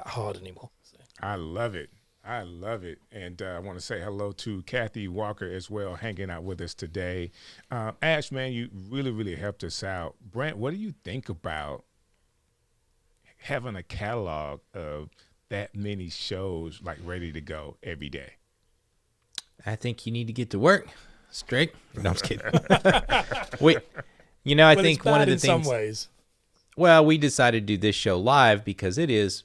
hard anymore. So. I love it. I love it. And I want to say hello to Kathy Walker as well, hanging out with us today. Ash, man, you really, really helped us out. Brant, what do you think about having a catalog of that many shows like ready to go every day? I think you need to get to work, Strick. No, I'm just kidding. Wait, I think one of the things. In some ways. Well, we decided to do this show live because it is,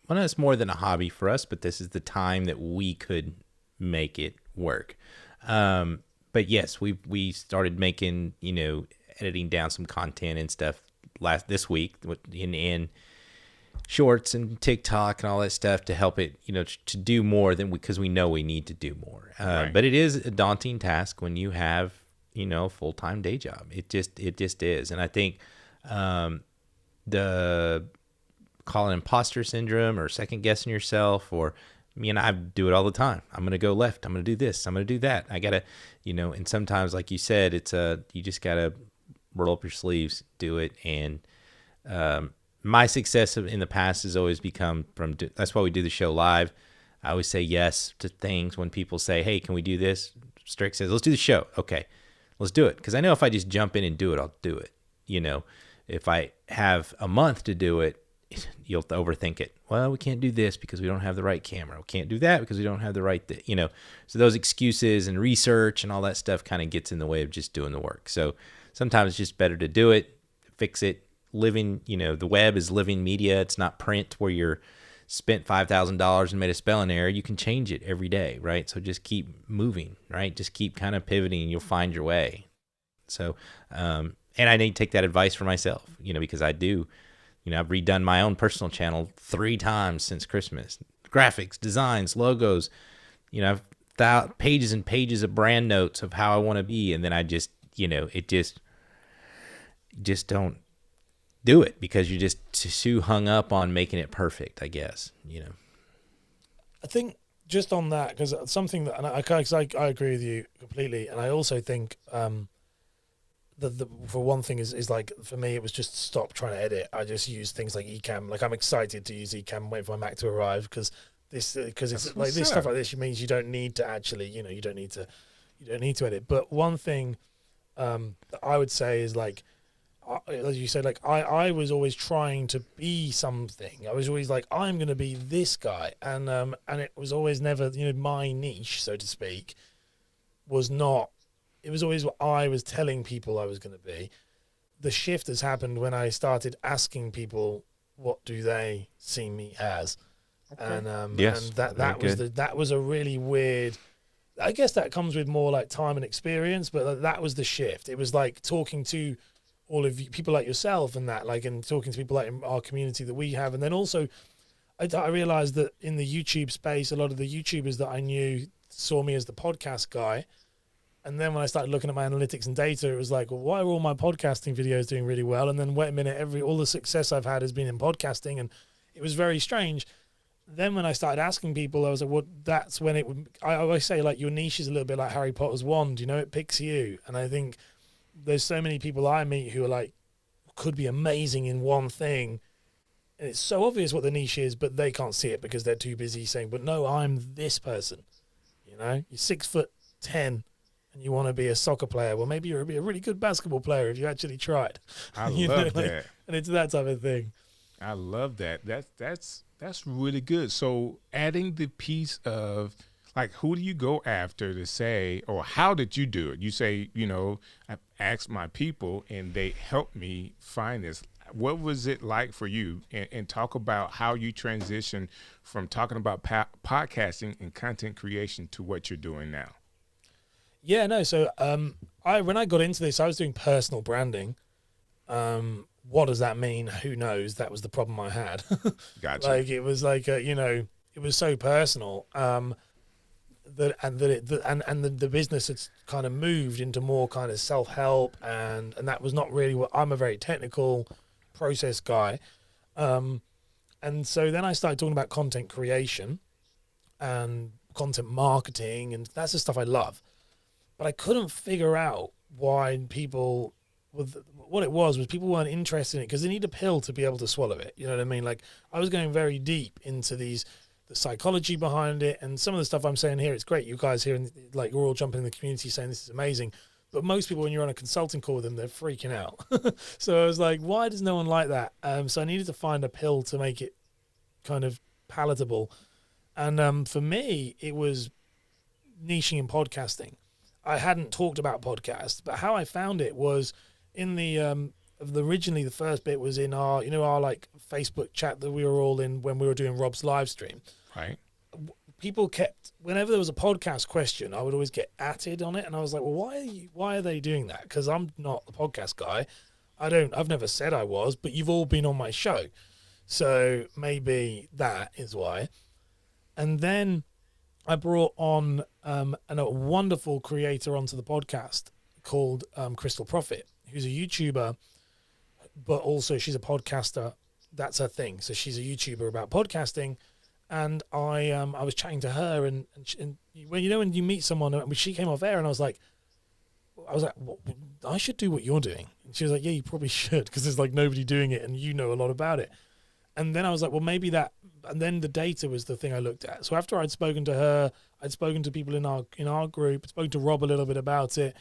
well, it's more than a hobby for us, but this is the time that we could make it work. But yes, we started making, editing down some content and stuff this week in shorts and TikTok and all that stuff to help it, to do more because we know we need to do more. Right. But it is a daunting task when you have, a full-time day job. It just is. And I think the call it imposter syndrome or second guessing yourself, or I do it all the time. I'm going to go left. I'm going to do this. I'm going to do that. I got to, and sometimes, like you said, you just got to roll up your sleeves, do it. And my success in the past has always become that's why we do the show live. I always say yes to things when people say, hey, can we do this? Strick says, let's do the show. Okay, let's do it. Because I know if I just jump in and do it, I'll do it. If I have a month to do it, you'll overthink it. Well, we can't do this because we don't have the right camera. We can't do that because we don't have the right, So those excuses and research and all that stuff kind of gets in the way of just doing the work. So sometimes it's just better to do it, fix it. Living, the web is living media. It's not print where you're spent $5,000 and made a spelling error. You can change it every day, right? So just keep moving, right? Just keep kind of pivoting and you'll find your way. So, and I need to take that advice for myself, because I do. I've redone my own personal channel 3 times since Christmas. Graphics, designs, logos. I've pages and pages of brand notes of how I want to be, and then I just, just don't do it because you're just too hung up on making it perfect, I guess. I think just on that, because something that, and I agree with you completely, and I also think for one thing is like, for me, it was just stop trying to edit. I just use things like Ecamm. Like, I'm excited to use Ecamm, wait for my Mac to arrive, because it's like this stuff like this means you don't need to actually, you don't need to edit. But one thing that I would say is, like, as you said, like I was always trying to be something. I was always like, I'm going to be this guy, and it was always never, my niche, so to speak, was not. It was always what I was telling people I was going to be. The shift has happened when I started asking people, what do they see me as? Okay. And yes, and that was a really weird. I guess that comes with more like time and experience, but that was the shift. It was like talking to all of you, people like yourself, and talking to people like in our community that we have, and then also I realized that in the YouTube space, a lot of the YouTubers that I knew saw me as the podcast guy. And then when I started looking at my analytics and data, it was like, well, why are all my podcasting videos doing really well? And then wait a minute, all the success I've had has been in podcasting, and it was very strange. Then when I started asking people, I was like, well, that's when it would. I always say, like, your niche is a little bit like Harry Potter's wand, it picks you. And I think there's so many people I meet who are like, could be amazing in one thing, and it's so obvious what the niche is, but they can't see it because they're too busy saying, but no, I'm this person. You're 6'10". And you want to be a soccer player, well, maybe you'll be a really good basketball player if you actually tried. I love that. And it's that type of thing. I love that. That's really good. So adding the piece of, like, who do you go after to say, or how did you do it? You say, I asked my people and they helped me find this. What was it like for you? And talk about how you transitioned from talking about podcasting and content creation to what you're doing now. Yeah, no. So when I got into this, I was doing personal branding, What does that mean? Who knows? That was the problem I had. Gotcha. Like it was like it was so personal. The business had kind of moved into more kind of self-help, and that was not really what I'm a very technical process guy. And so then I started talking about content creation and content marketing, and that's the stuff I love. But I couldn't figure out why people, what it was people weren't interested in it because they need a pill to be able to swallow it. You know what I mean? Like I was going very deep into the psychology behind it, and some of the stuff I'm saying here, it's great. You guys here, like you're all jumping in the community saying this is amazing. But most people, when you're on a consulting call with them, they're freaking out. So I was like, why does no one like that? So I needed to find a pill to make it kind of palatable. And for me, it was niching in podcasting. I hadn't talked about podcasts, but how I found it was in originally the first bit was in our like Facebook chat that we were all in when we were doing Rob's live stream. Right. People kept, whenever there was a podcast question, I would always get atted on it, and I was like, well, why are they doing that? Because I'm not a podcast guy. I've never said I was, but you've all been on my show, so maybe that is why. And then I brought on a wonderful creator onto the podcast called Crystal Profit, who's a YouTuber, but also she's a podcaster. That's her thing. So she's a YouTuber about podcasting. And I was chatting to her, and when you meet someone, she came off air, and I was like, well, I should do what you're doing. And she was like, yeah, you probably should, because there's like nobody doing it, and you know a lot about it. And then I was like, well, maybe that. And then the data was the thing I looked at. So after I'd spoken to her, I'd spoken to people in our group, spoken to Rob a little bit about it,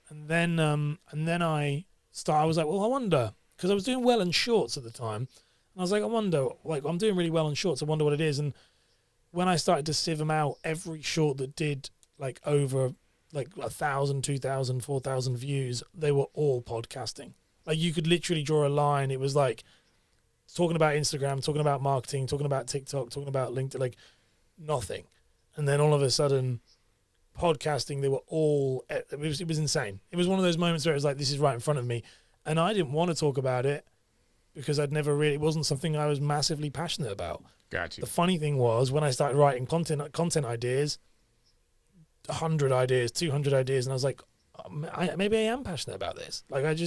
and then I was like, well, I wonder, because I was doing well in shorts at the time. And I was like, I wonder, like, I'm doing really well in shorts. I wonder what it is. And when I started to sieve them out, every short that did like over like 1,000, 2,000, 4,000 views, they were all podcasting. Like you could literally draw a line. It was like talking about Instagram, talking about marketing, talking about TikTok, talking about LinkedIn, like nothing. And then all of a sudden, podcasting, they were all, it was insane. It was one of those moments where it was like, this is right in front of me. And I didn't want to talk about it, because it wasn't something I was massively passionate about. Gotcha. The funny thing was, when I started writing content ideas, 100 ideas, 200 ideas, and I was like, maybe I am passionate about this. Like I've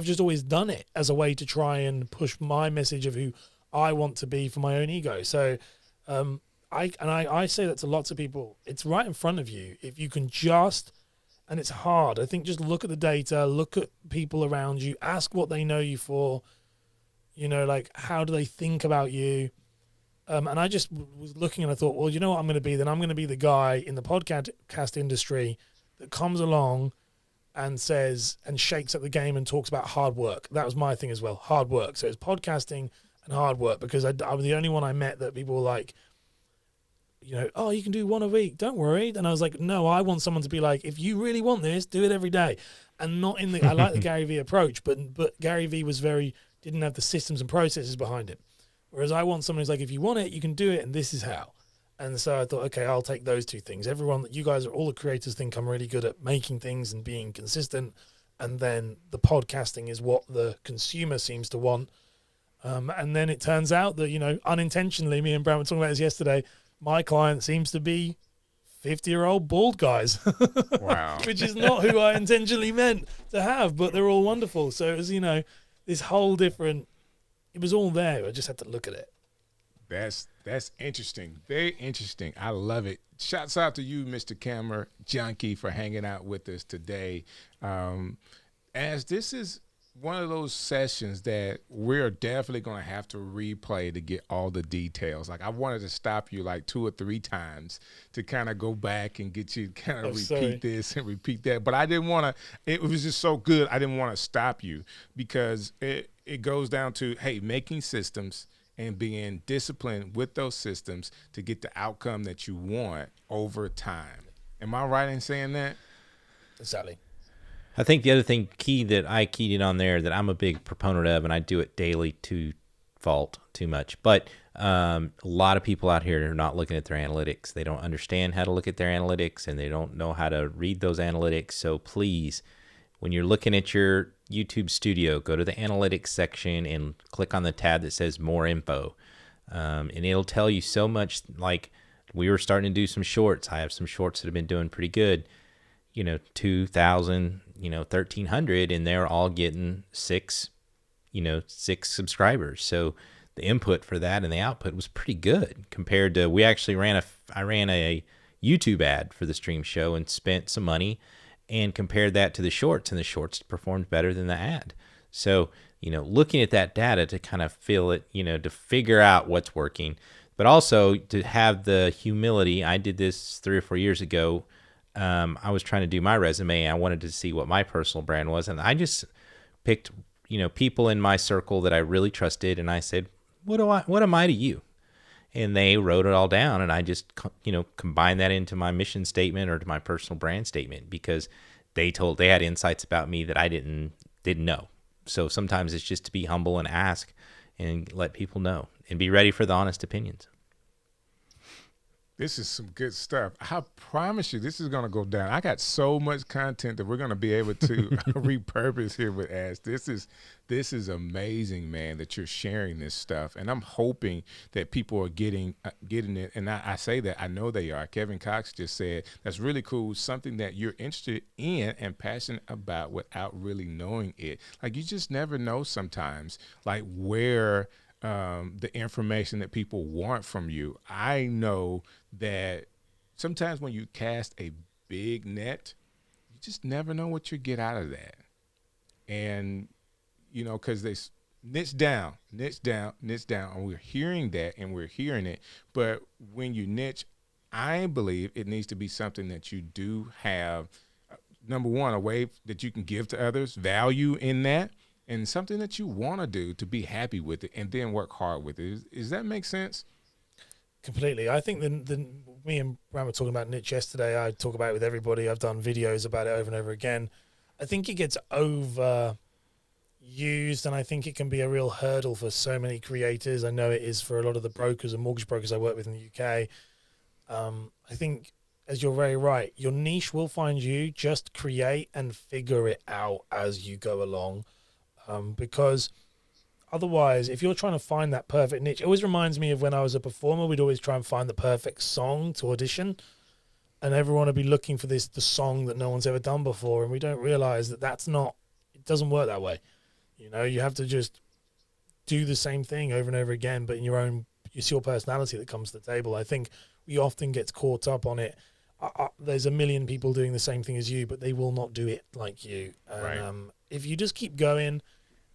just always done it as a way to try and push my message of who I want to be for my own ego. So I say that to lots of people. It's right in front of you. If you can and it's hard. I think just look at the data, look at people around you, ask what they know you for. Like, how do they think about you? And I just was looking, and I thought, well, you know what I'm going to be? Then I'm going to be the guy in the podcast industry that comes along and says and shakes up the game and talks about hard work. That was my thing as well, hard work. So it's podcasting and hard work, because I was the only one I met that people were like, oh, you can do one a week, don't worry. And I was like, no, I want someone to be like, if you really want this, do it every day. And not in I like the Gary Vee approach, but Gary Vee didn't have the systems and processes behind it. Whereas I want someone who's like, if you want it, you can do it, and this is how. And so I thought, okay, I'll take those two things. You guys are all the creators think I'm really good at making things and being consistent. And then the podcasting is what the consumer seems to want. And then it turns out that, unintentionally, me and Brant were talking about this yesterday, my client seems to be 50-year-old bald guys. Wow. Which is not who I intentionally meant to have, but they're all wonderful. So it was, this whole different, it was all there. I just had to look at it. That's interesting. Very interesting. I love it. Shouts out to you, Mr. Camera Junkie, for hanging out with us today. As this is one of those sessions that we're definitely going to have to replay to get all the details. Like, I wanted to stop you like 2 or 3 times to kind of go back and get you to kind of repeat this and repeat that. But I didn't want to, it was just so good. I didn't want to stop you, because it goes down to, hey, making systems and being disciplined with those systems to get the outcome that you want over time. Am I right in saying that? Exactly. I think the other thing key that I keyed in on there that I'm a big proponent of, and I do it daily to fault too much, but a lot of people out here are not looking at their analytics. They don't understand how to look at their analytics, and they don't know how to read those analytics. So please, when you're looking at your YouTube studio, go to the analytics section and click on the tab that says more info. And it'll tell you so much. Like, we were starting to do some shorts. I have some shorts that have been doing pretty good, 2,000, 1,300, and they're all getting six subscribers. So the input for that and the output was pretty good compared to, I ran a YouTube ad for the stream show and spent some money and compared that to the shorts, and the shorts performed better than the ad. So, looking at that data to kind of feel it, to figure out what's working, but also to have the humility. I did this 3 or 4 years ago. I was trying to do my resume. I wanted to see what my personal brand was. And I just picked, people in my circle that I really trusted. And I said, what am I to you? And they wrote it all down, and I just, combined that into my mission statement or to my personal brand statement, because they had insights about me that I didn't know. So sometimes it's just to be humble and ask and let people know and be ready for the honest opinions. This is some good stuff. I promise you, this is going to go down. I got so much content that we're going to be able to repurpose here with ads. This is amazing, man, that you're sharing this stuff. And I'm hoping that people are getting it. And I say that, I know they are. Kevin Cox just said, that's really cool. Something that you're interested in and passionate about without really knowing it. Like, you just never know sometimes, like, where the information that people want from you. I know that sometimes when you cast a big net, you just never know what you get out of that. And, because they niche down, and we're hearing that and we're hearing it. But when you niche, I believe it needs to be something that you do have, number one, a way that you can give to others, value in that, and something that you want to do to be happy with it and then work hard with it. Does that make sense? Completely. I think me and Brant were talking about niche yesterday. I talk about it with everybody. I've done videos about it over and over again. I think it gets overused, and I think it can be a real hurdle for so many creators. I know it is for a lot of the brokers and mortgage brokers I work with in the UK. I think, as you're very right, your niche will find you. Just create and figure it out as you go along. Because otherwise, if you're trying to find that perfect niche, it always reminds me of when I was a performer. We'd always try and find the perfect song to audition, and everyone would be looking for the song that no one's ever done before. And we don't realize that it doesn't work that way. You have to just do the same thing over and over again, but it's your personality that comes to the table. I think we often get caught up on it. There's a million people doing the same thing as you, but they will not do it like you. And, right. If you just keep going,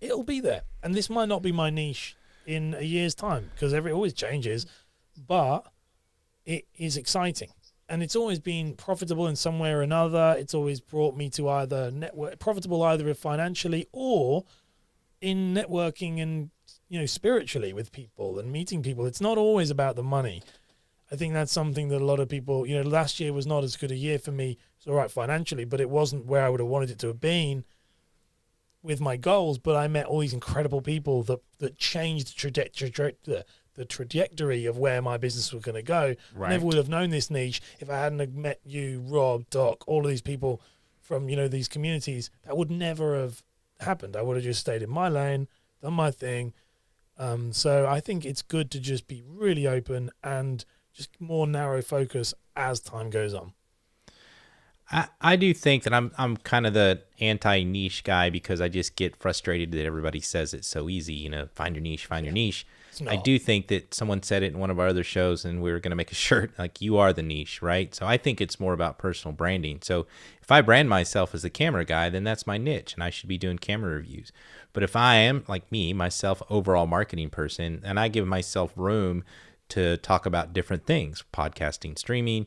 it'll be there. And this might not be my niche in a year's time, because it always changes, but it is exciting. And it's always been profitable in some way or another. It's always brought me to either profitable either financially or in networking and, spiritually with people and meeting people. It's not always about the money. I think that's something that a lot of people, last year was not as good a year for me. It's all right financially, but it wasn't where I would have wanted it to have been with my goals. But I met all these incredible people that changed the trajectory of where my business was going to go. Right. I never would have known this niche if I hadn't have met you, Rob, Doc, all of these people from, these communities. That would never have happened. I would have just stayed in my lane, done my thing. So I think it's good to just be really open and just more narrow focus as time goes on. I do think that I'm kind of the anti-niche guy, because I just get frustrated that everybody says it's so easy, find your niche, find your niche. I do think that someone said it in one of our other shows, and we were going to make a shirt, like, you are the niche, right? So I think it's more about personal branding. So if I brand myself as a camera guy, then that's my niche, and I should be doing camera reviews. But if I am, like myself, overall marketing person, and I give myself room to talk about different things, podcasting, streaming,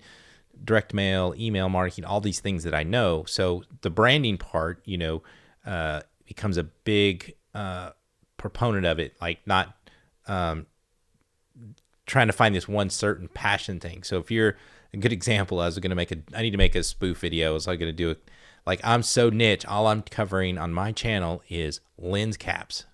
direct mail, email marketing, all these things that I know. So the branding part, becomes a big proponent of it, like not trying to find this one certain passion thing. So if you're a good example, I need to make a spoof video. So I'm going to do it. Like, I'm so niche, all I'm covering on my channel is lens caps.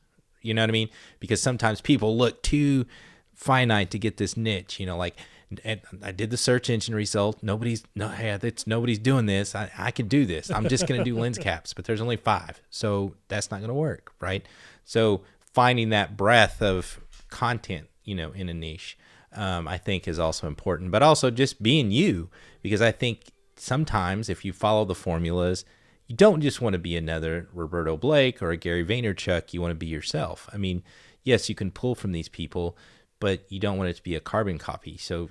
You know what I mean? Because sometimes people look too finite to get this niche, like And I did the search engine result. Nobody's doing this. I can do this. I'm just going to do lens caps, but there's only 5. So that's not going to work, right? So finding that breadth of content, in a niche, I think is also important, but also just being you, because I think sometimes if you follow the formulas, you don't just want to be another Roberto Blake or a Gary Vaynerchuk. You want to be yourself. I mean, yes, you can pull from these people, but you don't want it to be a carbon copy. So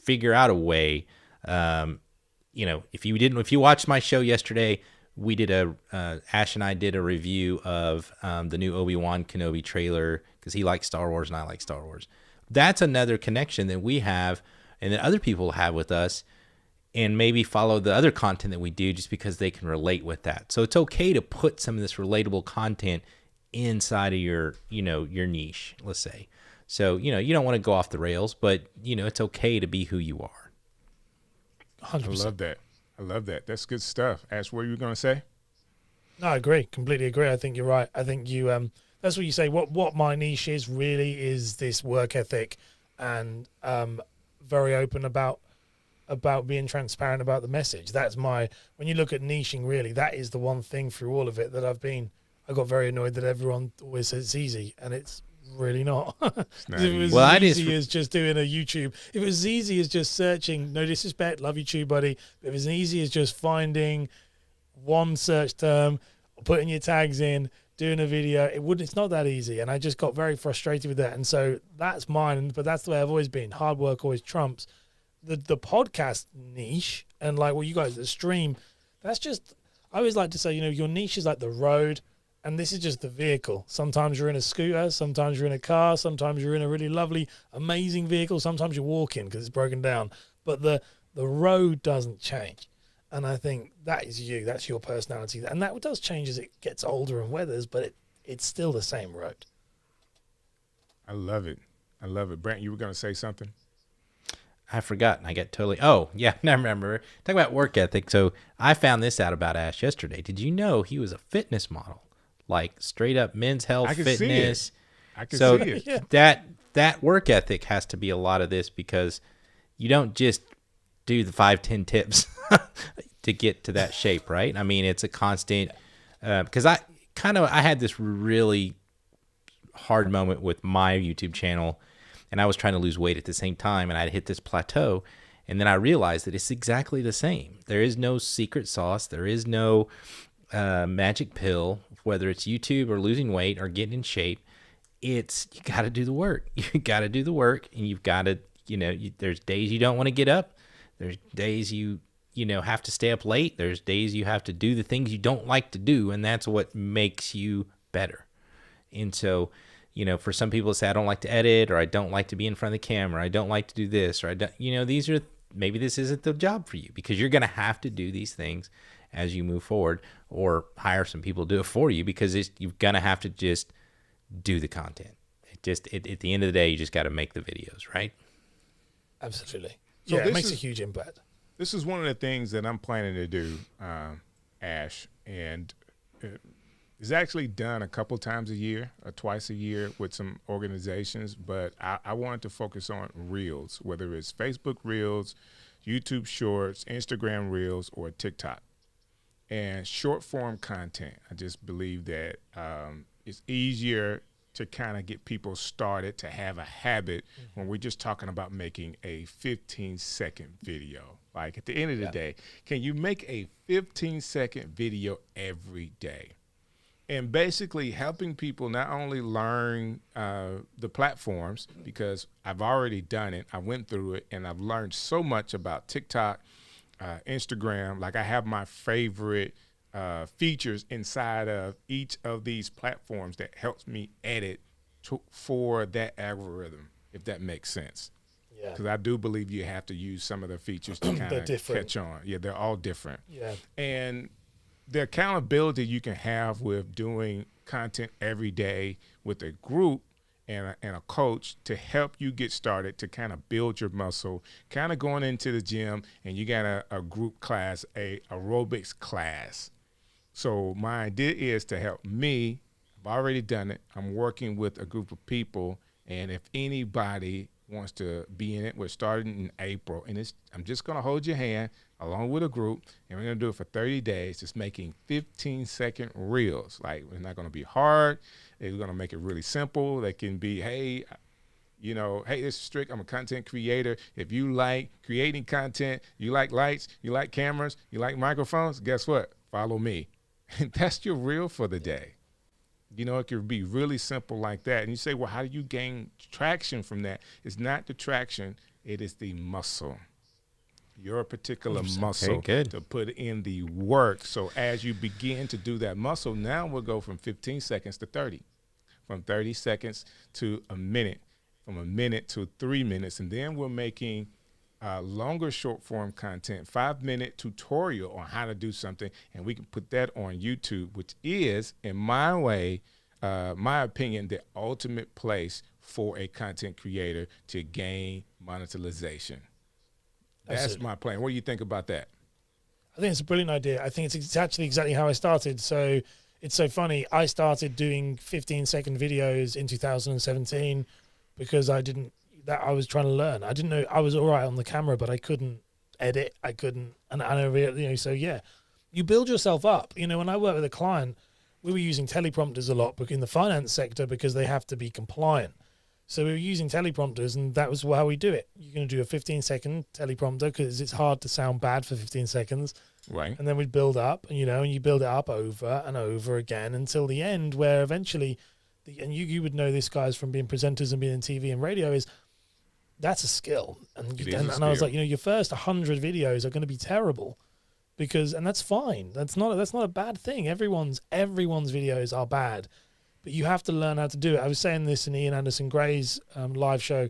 figure out a way. If you watched my show yesterday, we did Ash and I did a review of the new Obi-Wan Kenobi trailer, because he likes Star Wars and I like Star Wars. That's another connection that we have and that other people have with us, and maybe follow the other content that we do just because they can relate with that. So it's okay to put some of this relatable content inside of your niche, let's say. So, you don't want to go off the rails, but, it's okay to be who you are. 100%. I love that. That's good stuff. Ash, what were you going to say? No, I agree. Completely agree. I think you're right. I think you that's what you say. What my niche is really is this work ethic, and very open about being transparent about the message. That's when you look at niching, really, that is the one thing through all of it that I got very annoyed that everyone always says it's easy, and it's really not. If it was easy as just doing a YouTube, if it was easy as just searching, no disrespect, love you too, buddy, but if it's easy as just finding one search term, putting your tags in, doing a video, it's not that easy. And I just got very frustrated with that. And so that's mine, but that's the way I've always been. Hard work always trumps. The podcast niche, and like what you guys, the stream, that's just, I always like to say, your niche is like the road, and this is just the vehicle. Sometimes you're in a scooter, sometimes you're in a car, sometimes you're in a really lovely, amazing vehicle, sometimes you're walking because it's broken down. But the road doesn't change. And I think that is you, that's your personality. And that does change as it gets older and weathers, but it's still the same road. I love it. Brant, you were going to say something? I forgot. I got totally. Oh, yeah. I remember. Talk about work ethic. So I found this out about Ash yesterday. Did you know he was a fitness model? Like straight up Men's Health Fitness. I can see it. Yeah. That work ethic has to be a lot of this, because you don't just do the 5-10 tips to get to that shape, right? I mean, it's a constant, because I had this really hard moment with my YouTube channel, and I was trying to lose weight at the same time, and I'd hit this plateau, and then I realized that it's exactly the same. There is no secret sauce. There is no magic pill, whether it's YouTube or losing weight or getting in shape. You got to do the work. You got to do the work, and you've got to, there's days you don't want to get up. There's days you have to stay up late. There's days you have to do the things you don't like to do, and that's what makes you better. And so, for some people say, I don't like to edit, or I don't like to be in front of the camera, I don't like to do this, or I don't, maybe this isn't the job for you, because you're going to have to do these things as you move forward, or hire some people to do it for you, because you're going to have to just do the content. At the end of the day, you just got to make the videos, right? Absolutely. So yeah, it makes a huge impact. This is one of the things that I'm planning to do, Ash, and it's actually done a couple times a year, or twice a year with some organizations, but I wanted to focus on Reels, whether it's Facebook Reels, YouTube Shorts, Instagram Reels, or TikTok. And short form content, I just believe that it's easier to kind of get people started, to have a habit when we're just talking about making a 15-second video. Like at the end of the day, can you make a 15-second video every day? And basically helping people not only learn the platforms, because I've already done it, I went through it, and I've learned so much about TikTok, Instagram. Like I have my favorite features inside of each of these platforms that helps me edit for that algorithm, if that makes sense. Yeah. Because I do believe you have to use some of the features to kind of catch on. Yeah, they're all different. Yeah. And the accountability you can have with doing content every day with a group and a coach to help you get started, to kind of build your muscle, kind of going into the gym, and you got a group class, a aerobics class. So my idea is to help me. I've already done it. I'm working with a group of people, and if anybody wants to be in it. We're starting in April, and I'm just going to hold your hand along with a group, and we're going to do it for 30 days, just making 15-second reels. Like, it's not going to be hard. We're going to make it really simple. They can be, hey, hey, this is Strick. I'm a content creator. If you like creating content, you like lights, you like cameras, you like microphones, guess what? Follow me. And that's your reel for the day. It could be really simple like that. And you say, well, how do you gain traction from that? It's not the traction. It is the muscle. Your particular muscle to put in the work. So as you begin to do that muscle, now we'll go from 15 seconds to 30, from 30 seconds to a minute, from a minute to 3 minutes. And then we're making longer short form content, 5-minute tutorial on how to do something. And we can put that on YouTube, which is, in my way, my opinion, the ultimate place for a content creator to gain monetization. That's my plan. What do you think about that? I think it's a brilliant idea. I think it's actually exactly how I started. So it's so funny. I started doing 15-second videos in 2017 because I was trying to learn. I didn't know. I was all right on the camera, but I couldn't edit. I couldn't. And I really, so yeah, you build yourself up. When I work with a client, we were using teleprompters a lot in the finance sector because they have to be compliant. So we were using teleprompters, and that was how we do it. You're going to do a 15-second teleprompter because it's hard to sound bad for 15 seconds. Right. And then we'd build up, and you build it up over and over again until the end, where eventually, and you would know this, guys, from being presenters and being in TV and radio, that's a skill. And I was like, your first 100 videos are going to be terrible and that's fine. That's not a bad thing. Everyone's videos are bad. But you have to learn how to do it. I was saying this in Ian Anderson Gray's live show,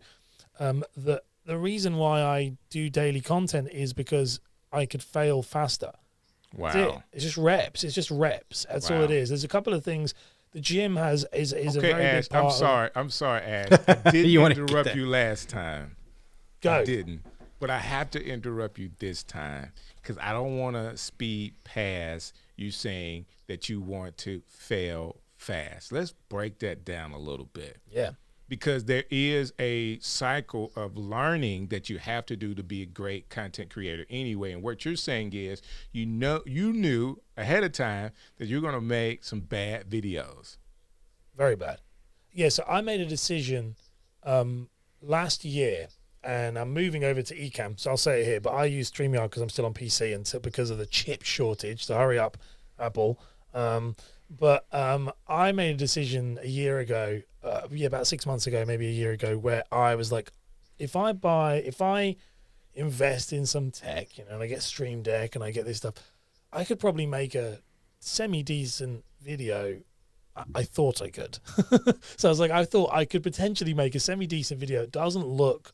that the reason why I do daily content is because I could fail faster. Wow. That's it. It's just reps. That's all it is. There's a couple of things. The gym is a very Ash, big part. I'm sorry, Ash. I didn't interrupt you last time. Go. I didn't. But I have to interrupt you this time because I don't want to speed past you saying that you want to fail fast. Let's break that down a little bit. Yeah. Because there is a cycle of learning that you have to do to be a great content creator anyway. And what you're saying is, you knew ahead of time that you're going to make some bad videos. Very bad. Yeah, so I made a decision last year, and I'm moving over to Ecamm. So I'll say it here, but I use StreamYard because I'm still on PC and because of the chip shortage. So hurry up, Apple. But I made a decision a year ago, about 6 months ago, maybe a year ago, where I was like, if I invest in some tech, and I get Stream Deck and I get this stuff, I could probably make a semi-decent video. I thought I could. So I was like, I thought I could potentially make a semi-decent video. It doesn't look,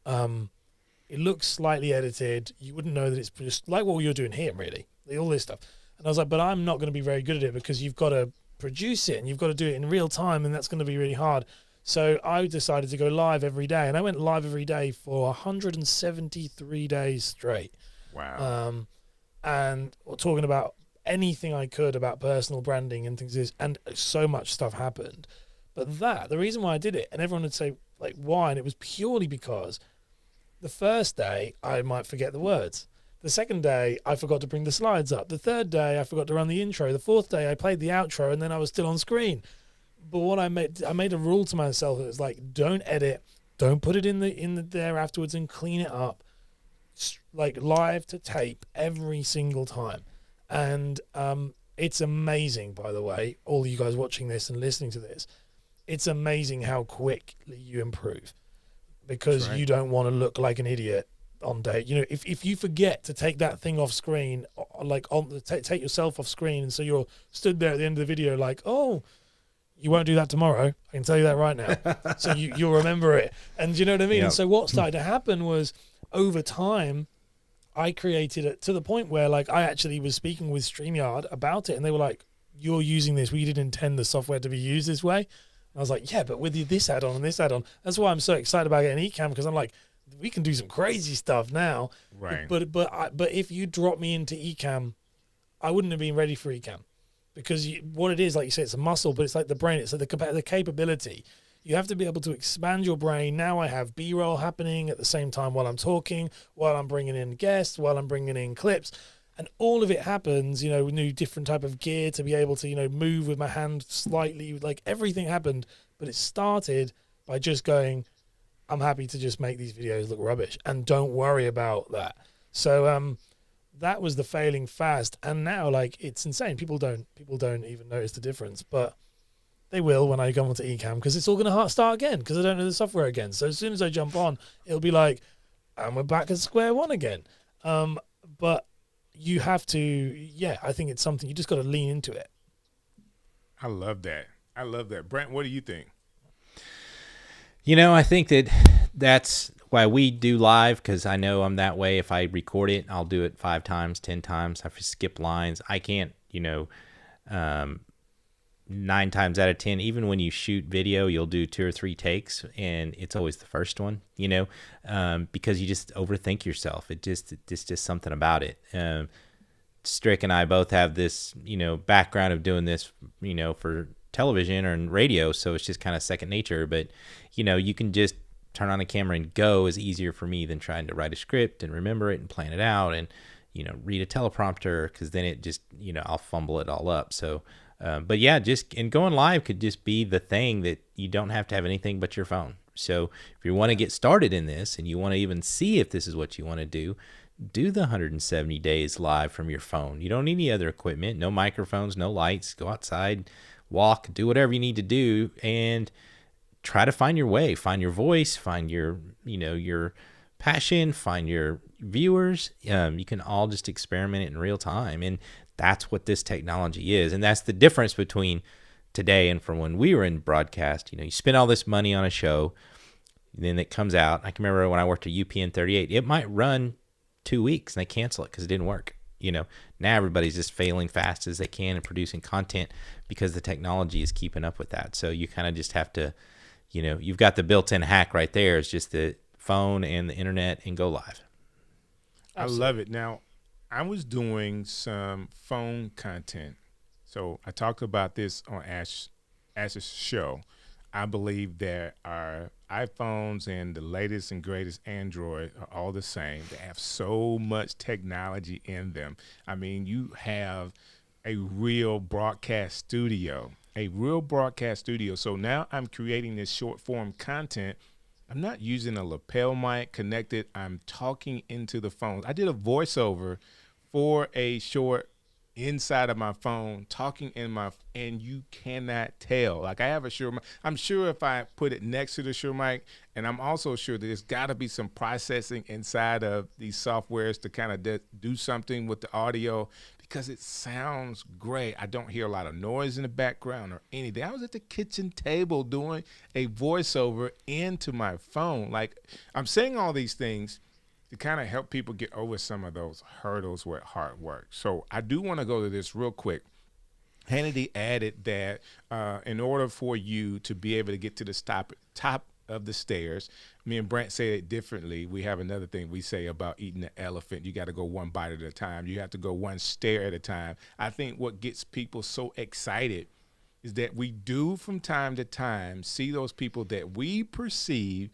it looks slightly edited. You wouldn't know that it's just like what you're doing here, really, all this stuff. And I was like, but I'm not going to be very good at it because you've got to produce it and you've got to do it in real time, and that's going to be really hard. So I decided to go live every day, and I went live every day for 173 days straight. Wow. And talking about anything I could about personal branding and things, and so much stuff happened. But the reason why I did it, and everyone would say, like, why? And it was purely because the first day I might forget the words. The second day, I forgot to bring the slides up. The third day, I forgot to run the intro. The fourth day, I played the outro, and then I was still on screen. But what I made a rule to myself. It was like, don't edit, don't put it in the there afterwards, and clean it up, like live to tape every single time. And it's amazing, by the way, all you guys watching this and listening to this. It's amazing how quickly you improve, because you don't want to look like an idiot on day. If you forget to take that thing off screen, like take yourself off screen, and so you're stood there at the end of the video like, oh, you won't do that tomorrow, I can tell you that right now. So you'll remember it, and you know what I mean. Yep. And so what started to happen was, over time, I created it to the point where, like, I actually was speaking with StreamYard about it, and they were like, you're using this, we didn't intend the software to be used this way. And I was like, yeah, but with this add-on and this add-on. That's why I'm so excited about getting Ecamm, because I'm like, we can do some crazy stuff now. Right. But if you drop me into Ecamm, I wouldn't have been ready for Ecamm, because what it is, like you say, it's a muscle, but it's like the brain. It's like the capability. You have to be able to expand your brain. Now I have B-roll happening at the same time while I'm talking, while I'm bringing in guests, while I'm bringing in clips. And all of it happens, you know, with new different type of gear to be able to, you know, move with my hand slightly. Like everything happened, but it started by just going, I'm happy to just make these videos look rubbish and don't worry about that. So that was the failing fast. And now, like, it's insane. People don't even notice the difference, but they will when I go onto Ecamm, because it's all going to start again because I don't know the software again. So as soon as I jump on, it'll be like, and we're back at square one again. But you have to, yeah, I think it's something you just got to lean into it. I love that. Brant, what do you think? You know, I think that's why we do live, because I know I'm that way. If I record it, I'll do it 5 times, 10 times. If I skip lines, I can't, 9 times out of 10, even when you shoot video, you'll do 2 or 3 takes, and it's always the first one, because you just overthink yourself. It's just something about it. Strick and I both have this, background of doing this, for television or in radio, so it's just kind of second nature. But, you can just turn on a camera and go is easier for me than trying to write a script and remember it and plan it out and, read a teleprompter, because then it just, I'll fumble it all up. So, but yeah, and going live could just be the thing that you don't have to have anything but your phone. So if you want to get started in this and you want to even see if this is what you want to do the 170 days live from your phone. You don't need any other equipment, no microphones, no lights. Go outside, walk, do whatever you need to do, and try to find your way, find your voice, find your, your passion, find your viewers. You can all just experiment it in real time. And that's what this technology is. And that's the difference between today and from when we were in broadcast. You spend all this money on a show, and then it comes out. I can remember when I worked at UPN 38, it might run 2 weeks and they cancel it because it didn't work. Now everybody's just failing fast as they can and producing content because the technology is keeping up with that. So you kind of just have to, you've got the built-in hack right there. It's just the phone and the internet and go live. I love it. Now, I was doing some phone content. So I talked about this on Ash's show. I believe that our iPhones and the latest and greatest Android are all the same. They have so much technology in them. I mean, you have a real broadcast studio. So now I'm creating this short form content. I'm not using a lapel mic connected. I'm talking into the phone. I did a voiceover for a short inside of my phone, talking and you cannot tell. Like, I have a Shure mic. I'm sure if I put it next to the Shure mic, and I'm also sure that there's got to be some processing inside of these softwares to kind of do something with the audio, because it sounds great. I don't hear a lot of noise in the background or anything. I was at the kitchen table doing a voiceover into my phone. Like, I'm saying all these things to kind of help people get over some of those hurdles with hard work. So I do want to go to this real quick. Hannity added that in order for you to be able to get to the top of the stairs, me and Brant say it differently. We have another thing we say about eating an elephant. You got to go one bite at a time. You have to go one stair at a time. I think what gets people so excited is that we do from time to time see those people that we perceive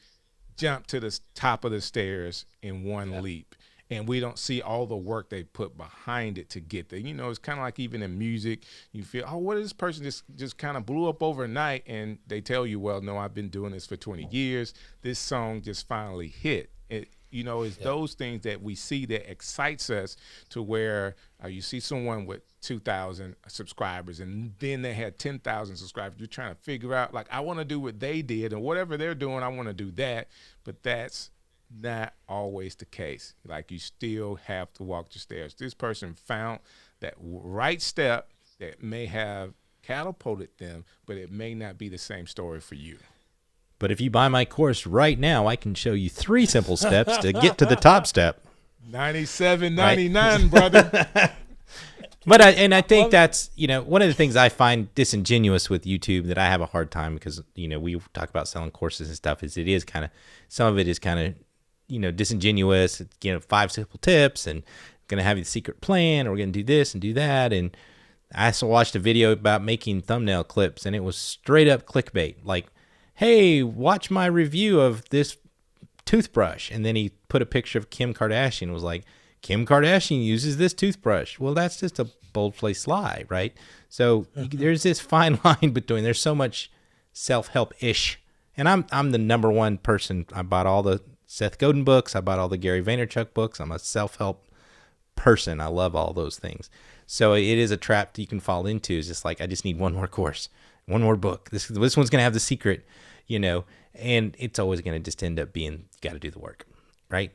jump to the top of the stairs in one leap, and we don't see all the work they put behind it to get there. It's kind of like even in music, you feel, oh, what is this person just kind of blew up overnight, and they tell you, well, no, I've been doing this for 20 years. This song just finally hit. It's those things that we see that excites us to where you see someone with 2,000 subscribers and then they had 10,000 subscribers. You're trying to figure out, like, I want to do what they did, and whatever they're doing, I want to do that. But that's not always the case. Like, you still have to walk the stairs. This person found that right step that may have catapulted them, but it may not be the same story for you. But if you buy my course right now, I can show you 3 simple steps to get to the top step. $97.99, right? Brother. But I think that's, one of the things I find disingenuous with YouTube that I have a hard time, because, we talk about selling courses and stuff, is some of it is kind of, disingenuous. It's, 5 simple tips, and going to have a secret plan, or we're going to do this and do that. And I also watched a video about making thumbnail clips, and it was straight up clickbait. Like, hey, watch my review of this toothbrush. And then he put a picture of Kim Kardashian and was like, Kim Kardashian uses this toothbrush. Well, that's just a bold-faced lie, right? So there's this fine line between, there's so much self-help-ish. And I'm the number one person. I bought all the Seth Godin books. I bought all the Gary Vaynerchuk books. I'm a self-help person. I love all those things. So it is a trap that you can fall into. It's just like, I just need one more course, one more book. This one's going to have the secret, and it's always going to just end up being, you got to do the work, right?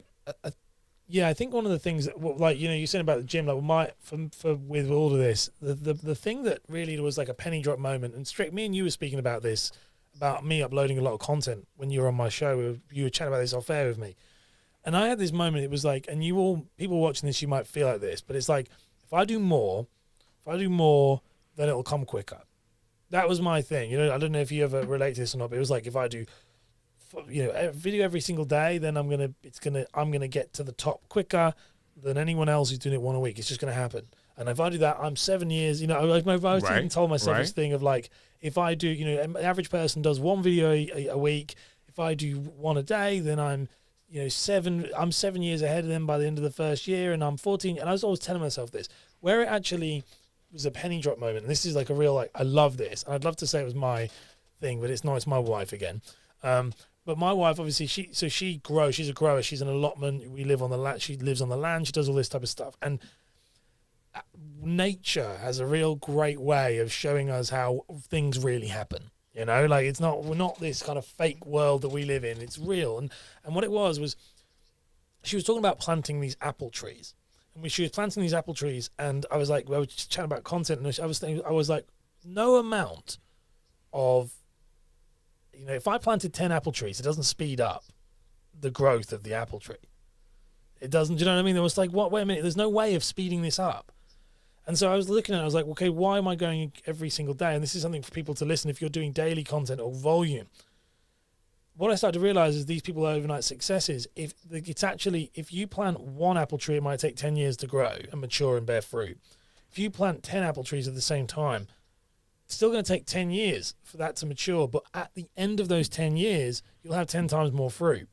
Yeah, I think one of the things that, like, you said about the gym, like with all of this, the thing that really was like a penny drop moment, and Strick, me and you were speaking about this, about me uploading a lot of content when you were on my show. You were chatting about this off air with me, and I had this moment. It was like, and people watching this, you might feel like this, but it's like, if I do more, then it'll come quicker. That was my thing. I don't know if you ever relate to this or not, but it was like, if I do a video every single day, then I'm gonna get to the top quicker than anyone else who's doing it one a week. It's just gonna happen. And if I do that, I'm 7 years. I was even told myself this thing of like, if I do, an average person does one video a week. If I do one a day, then I'm 7 years ahead of them by the end of the first year, and I'm 14. And I was always telling myself this, where it actually was a penny drop moment. And this is like a real, like, I love this. And I'd love to say it was my thing, but it's not. It's my wife again. But my wife, obviously, she grows. She's a grower. She's an allotment. We live on the land. She lives on the land. She does all this type of stuff. And nature has a real great way of showing us how things really happen. Like, we're not this kind of fake world that we live in. It's real. And what it was she was talking about planting these apple trees. And she was planting these apple trees. And I was like, we were just chatting about content. And I was like, no amount of, if I planted 10 apple trees, it doesn't speed up the growth of the apple tree. It doesn't, do you know what I mean? There was like, wait a minute, there's no way of speeding this up. And so I was looking at it, I was like, okay, why am I going every single day? And this is something for people to listen if you're doing daily content or volume. What I started to realize is these people are overnight successes. If you plant one apple tree, it might take 10 years to grow and mature and bear fruit. If you plant 10 apple trees at the same time, it's still going to take 10 years for that to mature. But at the end of those 10 years, you'll have 10 times more fruit.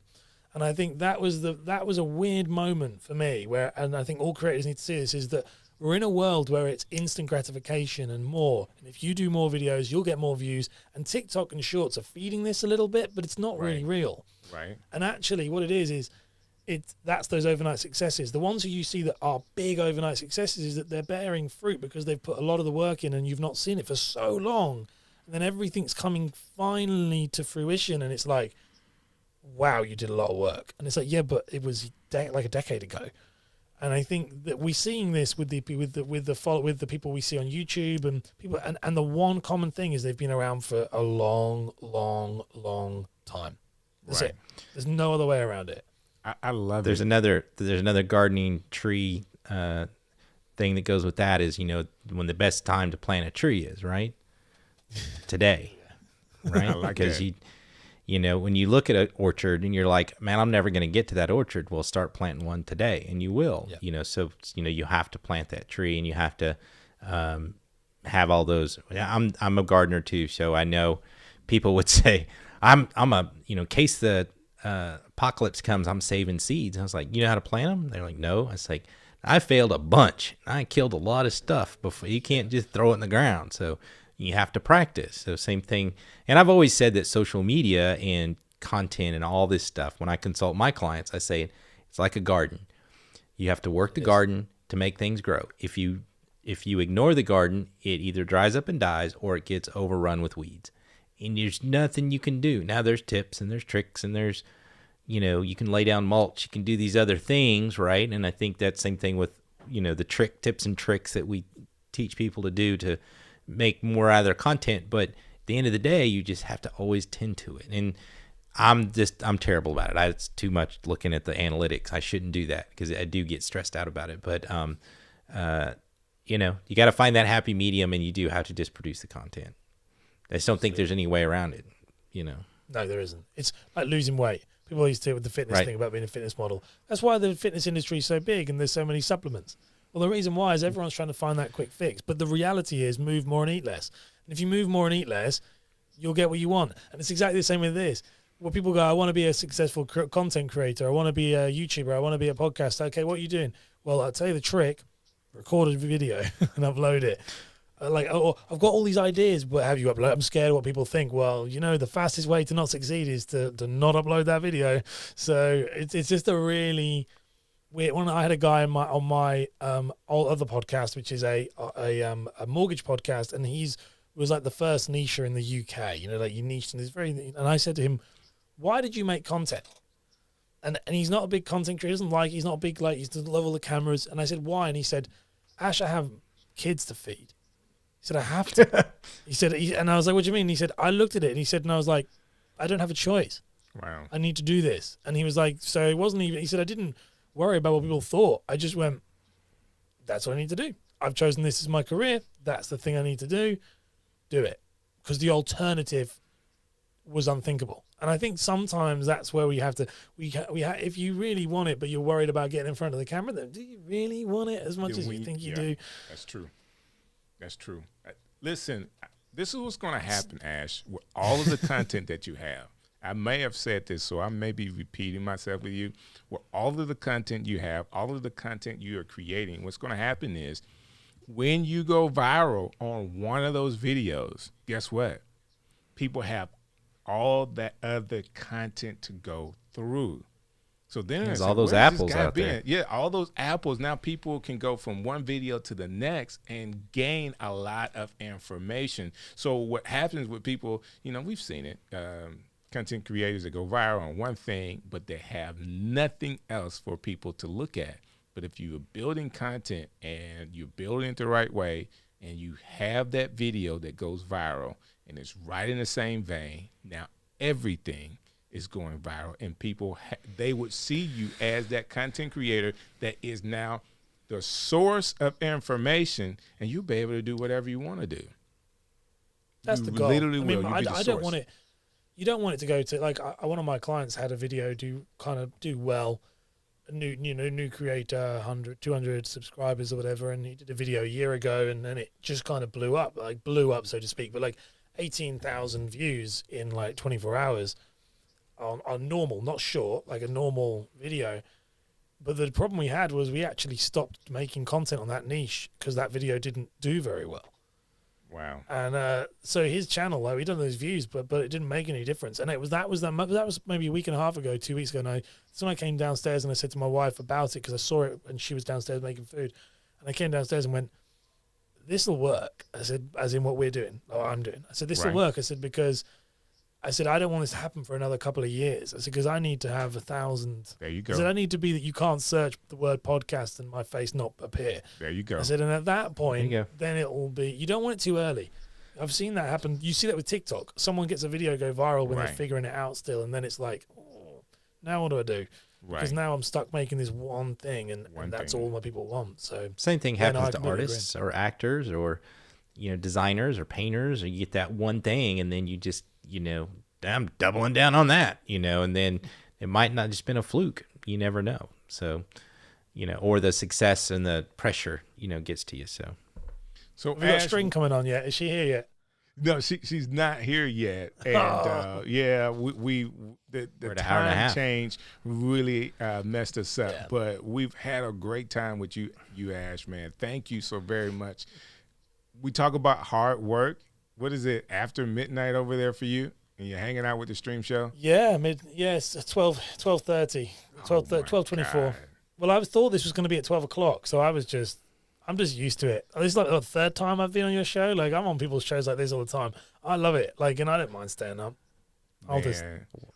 And I think that was a weird moment for me and I think all creators need to see this, is that we're in a world where it's instant gratification and more. And if you do more videos, you'll get more views. And TikTok and Shorts are feeding this a little bit, but it's not really real. Right. And actually what it is that's those overnight successes. The ones who you see that are big overnight successes is that they're bearing fruit because they've put a lot of the work in and you've not seen it for so long. And then everything's coming finally to fruition. And it's like, wow, you did a lot of work. And it's like, yeah, but it was like a decade ago. And I think that we're seeing this with the people we see on YouTube and people, and the one common thing is they've been around for a long, long, long time. That's it. There's no other way around it. I love there's it. There's another gardening tree thing that goes with that is, when the best time to plant a tree is, right? Today, right? Because when you look at an orchard and you're like, man, I'm never going to get to that orchard. Well, start planting one today, and you will. Yeah. So you have to plant that tree, and you have to have all those. I'm a gardener too, so I know people would say I'm a case the apocalypse comes, I'm saving seeds. And I was like, you know how to plant them? They're like, no. I was like, I failed a bunch. I killed a lot of stuff before. You can't just throw it in the ground. So you have to practice. So same thing. And I've always said that social media and content and all this stuff, when I consult my clients, I say it's like a garden. You have to work the garden to make things grow. If you ignore the garden, it either dries up and dies or it gets overrun with weeds. And there's nothing you can do. Now there's tips and there's tricks and there's, you can lay down mulch. You can do these other things, right? And I think that same thing with, the tips and tricks that we teach people to do to make more out of their content. But at the end of the day, you just have to always tend to it. And I'm terrible about it. It's too much looking at the analytics. I shouldn't do that because I do get stressed out about it. But, you got to find that happy medium, and you do have to just produce the content. I just don't think there's any way around it, No, there isn't. It's like losing weight. People used to do it with the fitness thing about being a fitness model. That's why the fitness industry is so big and there's so many supplements. Well, the reason why is everyone's trying to find that quick fix. But the reality is move more and eat less. And if you move more and eat less, you'll get what you want. And it's exactly the same with this. Where people go, I want to be a successful content creator. I want to be a YouTuber. I want to be a podcaster. Okay, what are you doing? Well, I'll tell you the trick. Record a video and upload it. I've got all these ideas, but have you uploaded? I'm scared of what people think. Well, the fastest way to not succeed is to not upload that video. So it's just a really weird one. I had a guy on my other podcast, which is a mortgage podcast, and was like the first nicher in the UK. Like you niched in this and I said to him, why did you make content? And he's not a big content creator. He's not a big, he doesn't love all the cameras. And I said, why? And he said, Ash, I have kids to feed. He said, I have to. He said, and I was like, what do you mean? He said, I looked at it and he said, and I was like, I don't have a choice. Wow. I need to do this. And he was like, so it wasn't even, he said, I didn't worry about what people thought. I just went, that's what I need to do. I've chosen this as my career. That's the thing I need to do. Do it. Because the alternative was unthinkable. And I think sometimes that's where we have to, if you really want it, but you're worried about getting in front of the camera, then do you really want it as much as you think you do? That's true. That's true. Listen, this is what's going to happen, Ash, with all of the content that you have. I may have said this, so I may be repeating myself with you. With all of the content you have, all of the content you are creating, what's going to happen is when you go viral on one of those videos, guess what? People have all that other content to go through. So then there's all those apples out there. Yeah, all those apples. Now people can go from one video to the next and gain a lot of information. So what happens with people, we've seen it, content creators that go viral on one thing, but they have nothing else for people to look at. But if you are building content and you're building it the right way and you have that video that goes viral and it's right in the same vein, now everything is going viral and people, they would see you as that content creator that is now the source of information, and you'll be able to do whatever you want to do. That's the goal. Literally will. I don't want it. You don't want it to go to one of my clients had a video do well. A new creator, 100, 200 subscribers or whatever, and he did a video a year ago, and then it just kind of blew up, so to speak, but 18,000 views in 24 hours on normal, not short, a normal video. But the problem we had was we actually stopped making content on that niche because that video didn't do very well. Wow. And so his channel, we done those views, but it didn't make any difference. And that was maybe a week and a half ago, 2 weeks ago. And so I came downstairs and I said to my wife about it because I saw it and she was downstairs making food. And I came downstairs and went, this will work. I said, as in what we're doing, or I'm doing. I said, this will work. I said, because I don't want this to happen for another couple of years. I said, because I need to have 1,000. There you go. I said, I need to be that you can't search the word podcast and my face not appear. There you go. I said, and at that point, then it will be, you don't want it too early. I've seen that happen. You see that with TikTok. Someone gets a video go viral when they're figuring it out still, and then it's like, oh, now what do I do? Because now I'm stuck making this one thing, and that's all my people want. So same thing happens to artists or actors or designers or painters, or you get that one thing, and then you just I'm doubling down on that, and then it might not just been a fluke. You never know. So, or the success and the pressure, gets to you. So have we got String coming on yet? Is she here yet? No, she's not here yet. And the time change really messed us up. Yeah. But we've had a great time with you, Ash, man. Thank you so very much. We talk about hard work. What is it, after midnight over there for you? And you're hanging out with the stream show? Yeah, it's 12:30, 12:24. Well, I thought this was going to be at 12 o'clock, so I'm just used to it. This is the third time I've been on your show. I'm on people's shows like this all the time. I love it. And I don't mind staying up.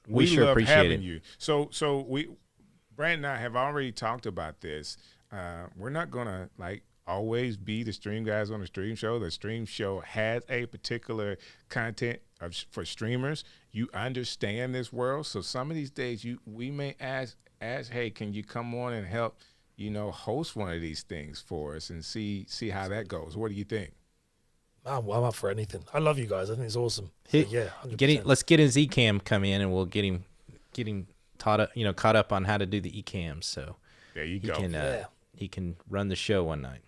We sure love appreciate having you. So Brant and I have already talked about this. We're not gonna always be the stream guys on the stream show. The stream show has a particular content for streamers. You understand this world, so some of these days we may ask, hey, can you come on and help, host one of these things for us and see how that goes? What do you think? I'm up for anything. I love you guys. I think it's awesome. So, yeah, 100%. Let's get his Ecamm come in, and we'll get him caught up on how to do the Ecamm. So there you go. He can run the show one night.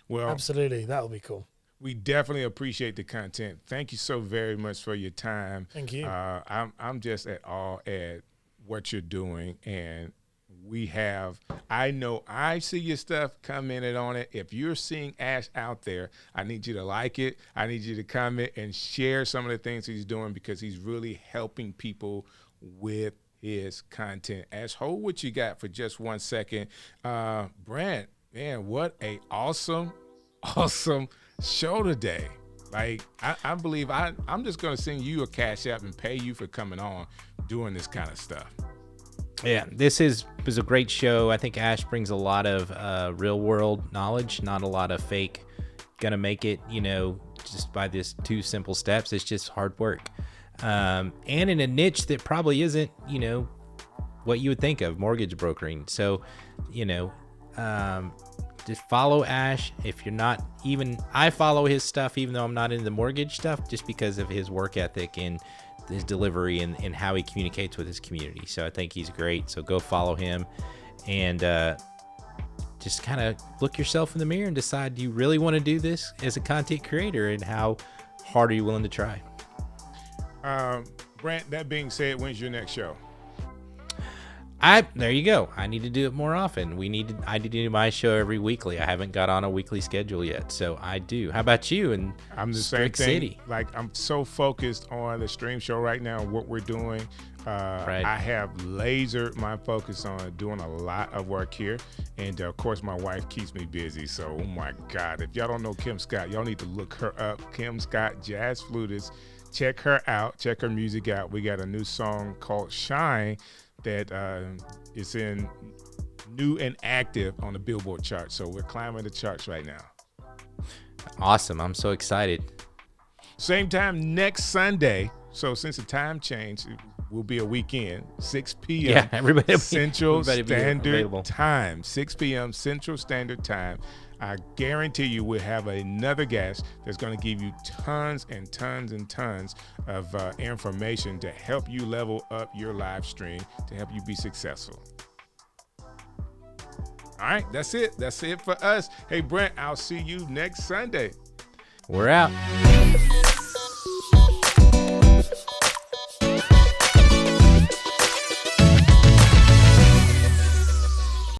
Well, absolutely, that'll be cool. We definitely appreciate the content. Thank you so very much for your time. Thank you. I'm just at awe at what you're doing, and I know I see your stuff, commented on it. If you're seeing Ash out there, I need you to like it. I need you to comment and share some of the things he's doing, because he's really helping people with his content. Ash, hold what you got for just 1 second. Brant, man, what a awesome show today. Like, I believe I'm just going to send you a cash app and pay you for coming on doing this kind of stuff. Yeah, this was a great show. I think Ash brings a lot of real world knowledge, not a lot of fake. Gonna make it, just by this 2 simple steps. It's just hard work. And in a niche that probably isn't, what you would think of, mortgage brokering. So, just follow Ash. If you're not I follow his stuff, even though I'm not into the mortgage stuff, just because of his work ethic and his delivery and how he communicates with his community. So I think he's great. So go follow him, and just kind of look yourself in the mirror and decide, do you really want to do this as a content creator, and how hard are you willing to try? Brant, that being said, when's your next show? There you go. I need to do it more often. I need to do my show every weekly. I haven't got on a weekly schedule yet, so I do. How about you? And I'm the Strick same thing. City. Like, I'm so focused on the stream show right now, what we're doing. Right. I have lasered my focus on doing a lot of work here, and of course my wife keeps me busy. So, oh my God, if y'all don't know Kim Scott, y'all need to look her up. Kim Scott, jazz flutist. Check her out. Check her music out. We got a new song called Shine that is in new and active on the Billboard chart. So we're climbing the charts right now. Awesome. I'm so excited. Same time next Sunday. So since the time change, it will be a weekend, 6 p.m. Yeah, everybody Central Standard available. Time. 6 p.m. Central Standard Time. I guarantee you we'll have another guest that's going to give you tons and tons and tons of information to help you level up your live stream, to help you be successful. All right, that's it. That's it for us. Hey, Brent, I'll see you next Sunday. We're out.